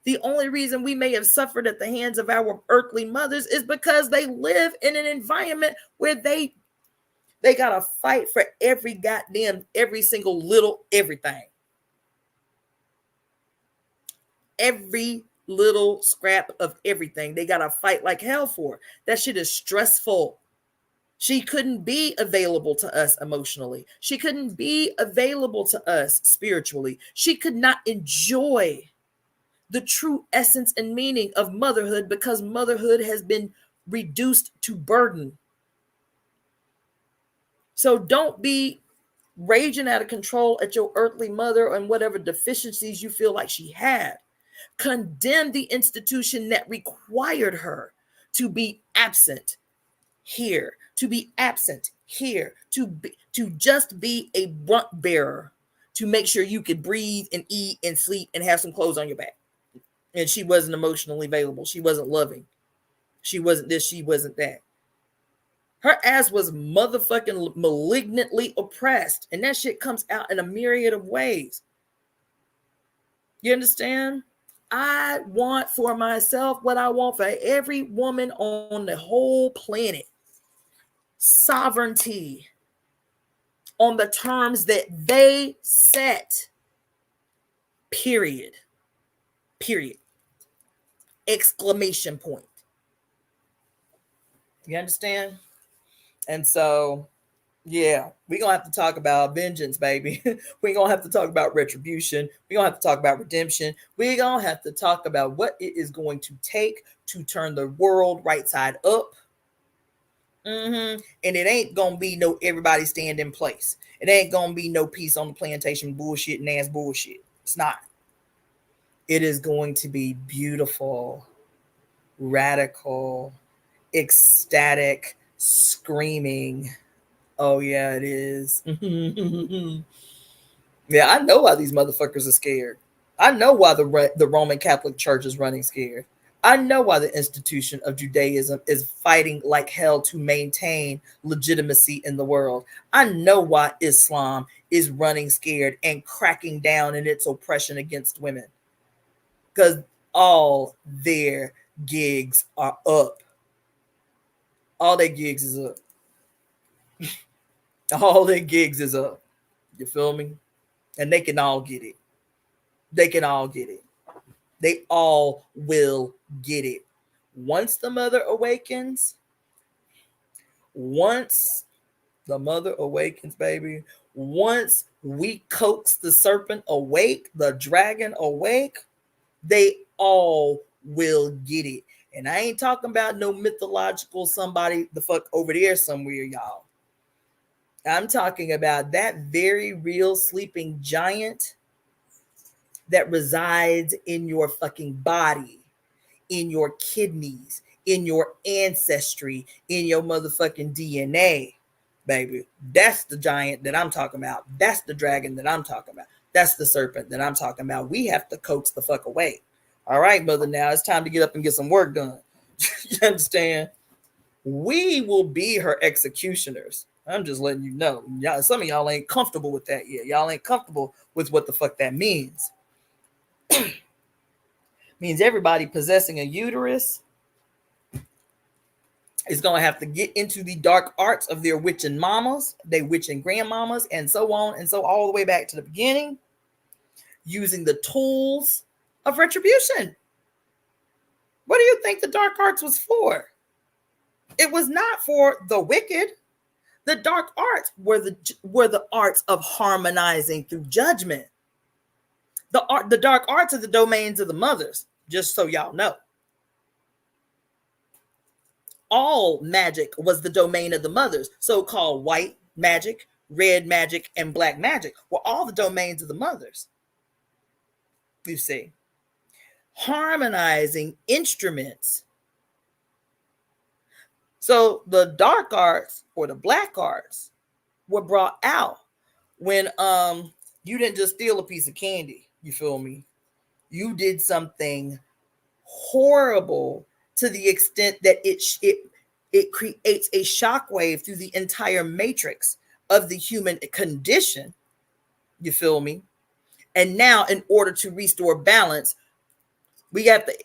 The only reason we may have suffered at the hands of our earthly mothers is because they live in an environment where they got to fight for every single little everything. Every little scrap of everything they got to fight like hell for. That shit is stressful. She couldn't be available to us emotionally. She couldn't be available to us spiritually. She could not enjoy the true essence and meaning of motherhood because motherhood has been reduced to burden. So don't be raging out of control at your earthly mother and whatever deficiencies you feel like she had. Condemn the institution that required her to be absent here, to be absent here, to just be a brunt bearer, to make sure you could breathe and eat and sleep and have some clothes on your back. And she wasn't emotionally available. She wasn't loving. She wasn't this. She wasn't that. Her ass was motherfucking malignantly oppressed. And that shit comes out in a myriad of ways. You understand? I want for myself what I want for every woman on the whole planet. Sovereignty on the terms that they set. Period. Period. Exclamation point. You understand? And so, yeah, we're going to have to talk about vengeance, baby. We're going to have to talk about retribution. We're going to have to talk about redemption. We're going to have to talk about what it is going to take to turn the world right side up. And it ain't going to be no everybody stand in place. It ain't going to be no peace on the plantation bullshit and ass bullshit. It's not. It is going to be beautiful, radical, ecstatic, screaming. Oh, yeah, it is. Yeah, I know why these motherfuckers are scared. I know why the Roman Catholic Church is running scared. I know why the institution of Judaism is fighting like hell to maintain legitimacy in the world. I know why Islam is running scared and cracking down in its oppression against women. Because all their gigs are up. All their gigs is up. All their gigs is up. You feel me? And they can all get it. They can all get it. They all will get it. Once the mother awakens, baby, once we coax the serpent awake, the dragon awake, they all will get it. And I ain't talking about no mythological somebody the fuck over there somewhere, y'all. I'm talking about that very real sleeping giant that resides in your fucking body, in your kidneys, in your ancestry, in your motherfucking DNA, baby. That's the giant that I'm talking about. That's the dragon that I'm talking about. That's the serpent that I'm talking about. We have to coax the fuck away. All right, mother, now it's time to get up and get some work done. You understand? We will be her executioners. I'm just letting you know. Y'all, some of y'all ain't comfortable with that yet. Y'all ain't comfortable with what the fuck that means. Means everybody possessing a uterus is going to have to get into the dark arts of their witching mamas, their witching grandmamas, and so on and so all the way back to the beginning, using the tools of retribution. What do you think the dark arts was for? It was not for the wicked. The dark arts were the arts of harmonizing through judgment. The dark arts are the domains of the mothers, just so y'all know. All magic was the domain of the mothers. So-called white magic, red magic, and black magic were all the domains of the mothers. You see, harmonizing instruments. So the dark arts or the black arts were brought out when you didn't just steal a piece of candy. You feel me? You did something horrible to the extent that it creates a shockwave through the entire matrix of the human condition. You feel me? And now, in order to restore balance, we have to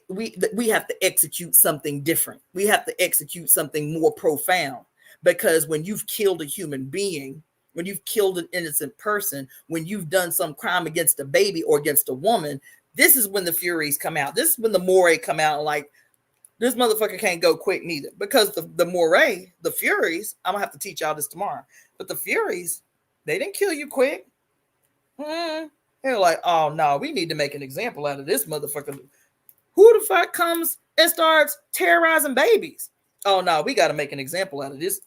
execute something different. We have to execute something more profound, because when you've killed a human being, when you've killed an innocent person, when you've done some crime against a baby or against a woman, this is when the Furies come out. This is when the Moray come out, like, this motherfucker can't go quick neither, because the Moray, the Furies, I'm gonna have to teach y'all this tomorrow, but the Furies, they didn't kill you quick. They're like, oh no, we need to make an example out of this motherfucker. Who the fuck comes and starts terrorizing babies? Oh no, we got to make an example out of this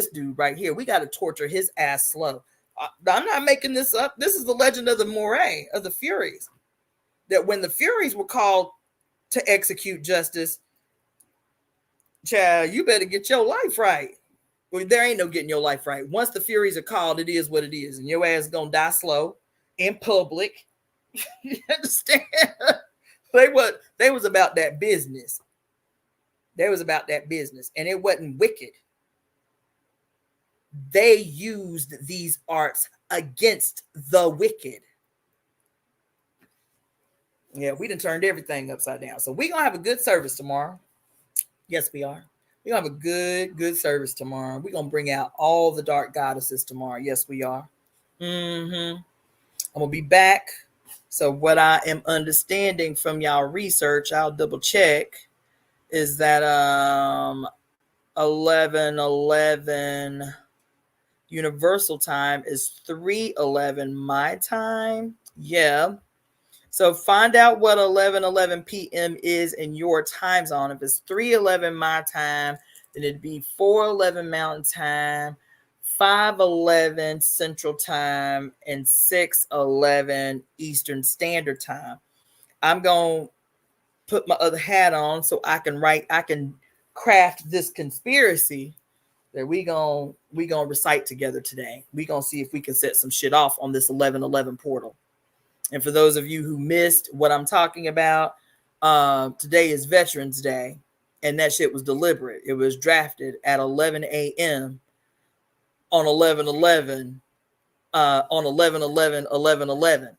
dude right here. We got to torture his ass slow. I'm not making this up. This is the legend of the Moray, of the Furies. That when the Furies were called to execute justice, child, you better get your life right. Well, there ain't no getting your life right. Once the Furies are called, it is what it is, and your ass is gonna die slow in public. You understand? They was about that business. They was about that business, and it wasn't wicked. They used these arts against the wicked. Yeah, we done turned everything upside down. So we're gonna have a good service tomorrow. Yes, we are. We're gonna have a good service tomorrow. We're gonna bring out all the dark goddesses tomorrow. Yes, we are. I'm gonna be back. So what I am understanding from y'all research, I'll double check, is that 11:11 universal time is 3:11 my time. Yeah. So find out what 11:11 p.m. is in your time zone. If it's 3:11 my time, then it'd be 4:11 Mountain Time, 5:11 Central Time, and 6:11 Eastern Standard Time. I'm going to put my other hat on so I can craft this conspiracy that we gonna recite together today. We gonna see if we can set some shit off on this 11:11 portal. And for those of you who missed what I'm talking about, today is Veterans Day, and that shit was deliberate. It was drafted at 11 a.m. on 11/11, on 11/11/11/11.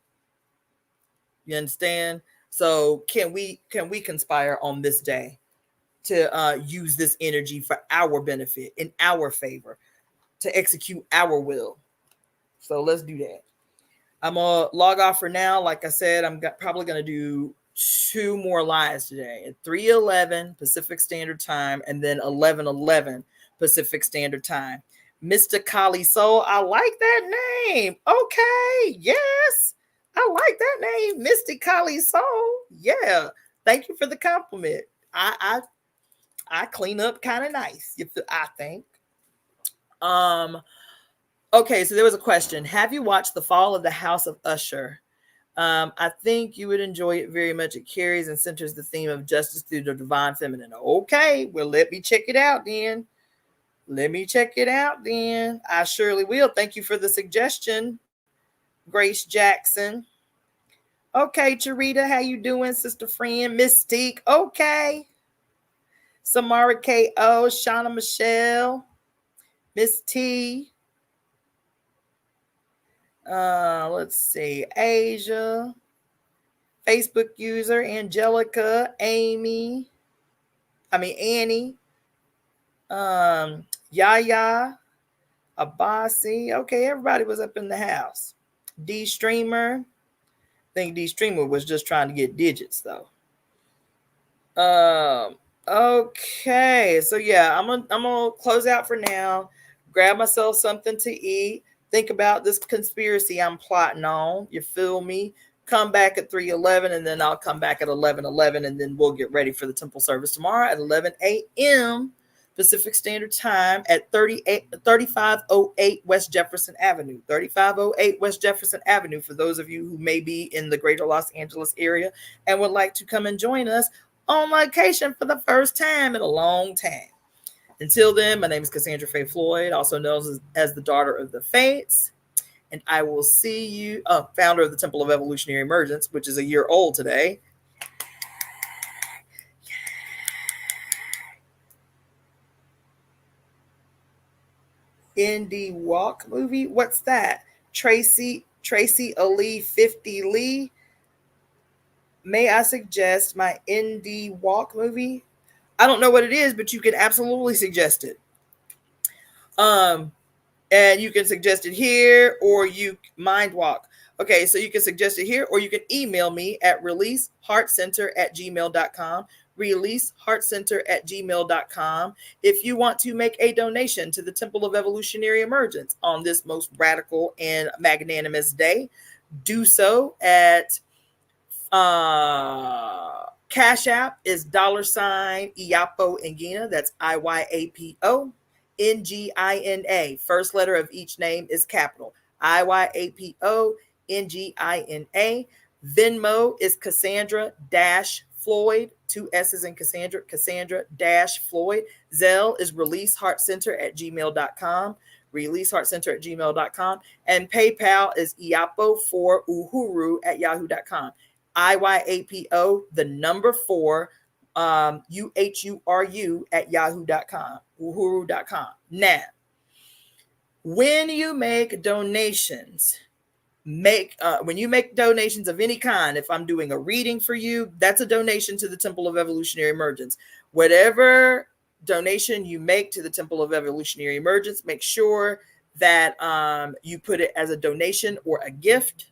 You understand? So can we conspire on this day to use this energy for our benefit, in our favor, to execute our will? So let's do that. I'm gonna log off for now. Like I said, I'm probably gonna do 2 more lives today at 3:11 Pacific Standard Time and then 11:11 Pacific Standard Time. Mr. Kali Soul, I like that name. Okay, yes, I like that name, Misty Kali Soul. Yeah, thank you for the compliment. I clean up kind of nice, I think. Okay, so there was a question. Have you watched The Fall of the House of Usher? I think you would enjoy it very much. It carries and centers the theme of justice through the divine feminine. Okay, well, let me check it out then. I surely will. Thank you for the suggestion. Grace Jackson. Okay, Charita, how you doing, sister friend? Mystique, okay. Samara K.O., Shauna Michelle, Miss T. Let's see, Asia, Facebook user, Angelica, Annie, Yaya, Abasi. Okay, everybody was up in the house. D Streamer. I think D Streamer was just trying to get digits though. Okay, so yeah, I'm gonna close out for now. Grab myself something to eat. Think about this conspiracy I'm plotting on. You feel me? Come back at 3:11, and then I'll come back at 11:11, and then we'll get ready for the temple service tomorrow at 11 a.m. Pacific Standard Time at 3508 West Jefferson Avenue. 3508 West Jefferson Avenue. For those of you who may be in the greater Los Angeles area and would like to come and join us on location for the first time in a long time. Until then, my name is Cassandra Faye Floyd, also known as the Daughter of the Fates. And I will see you, founder of the Temple of Evolutionary Emergence, which is a year old today. Indie Walk movie. What's that? Tracy Ali 50 Lee. May I suggest my Indie Walk movie? I don't know what it is, but you can absolutely suggest it. And you can suggest it here, or you mind walk. Okay, so you can suggest it here, or you can email me at releaseheartcenter@gmail.com. Releaseheartcenter@gmail.com. If you want to make a donation to the Temple of Evolutionary Emergence on this most radical and magnanimous day, do so at Cash App is $ Iapo Ngina. That's IYAPO NGINA. First letter of each name is capital. IYAPO NGINA. Venmo is Cassandra Floyd. 2 S's in Cassandra. Cassandra Floyd. Zelle is releaseheartcenter@gmail.com. releaseheartcenter@gmail.com. And PayPal is iapo4uhuru@yahoo.com. IYAPO, the number 4, UHURU@yahoo.com, uhuru.com. Now, when you make donations, when you make donations of any kind, if I'm doing a reading for you, that's a donation to the Temple of Evolutionary Emergence. Whatever donation you make to the Temple of Evolutionary Emergence, make sure that you put it as a donation or a gift.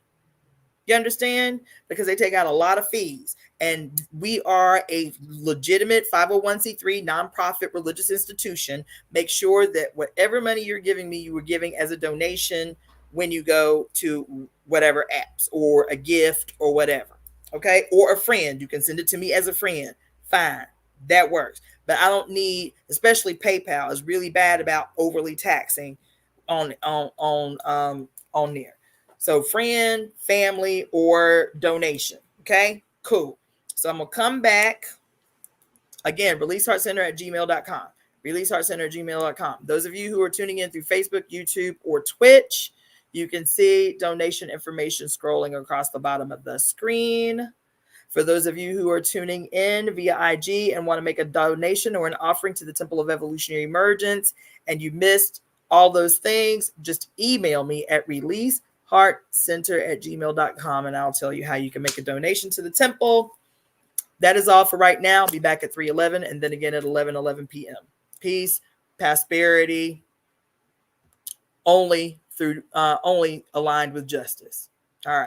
You understand? Because they take out a lot of fees. And we are a legitimate 501c3 nonprofit religious institution. Make sure that whatever money you're giving me, you were giving as a donation when you go to whatever apps, or a gift or whatever. Okay? Or a friend. You can send it to me as a friend. Fine. That works. But I don't need, especially PayPal is really bad about overly taxing on there. So friend, family, or donation. Okay, cool. So I'm going to come back. Again, releaseheartcenter@gmail.com. Releaseheartcenter@gmail.com. Those of you who are tuning in through Facebook, YouTube, or Twitch, you can see donation information scrolling across the bottom of the screen. For those of you who are tuning in via IG and want to make a donation or an offering to the Temple of Evolutionary Emergence, and you missed all those things, just email me at releaseheartcenter@gmail.com, and I'll tell you how you can make a donation to the temple. That is all for right now. I'll be back at 3:11 and then again at 11:11 p.m. Peace, prosperity, only aligned with justice. All right.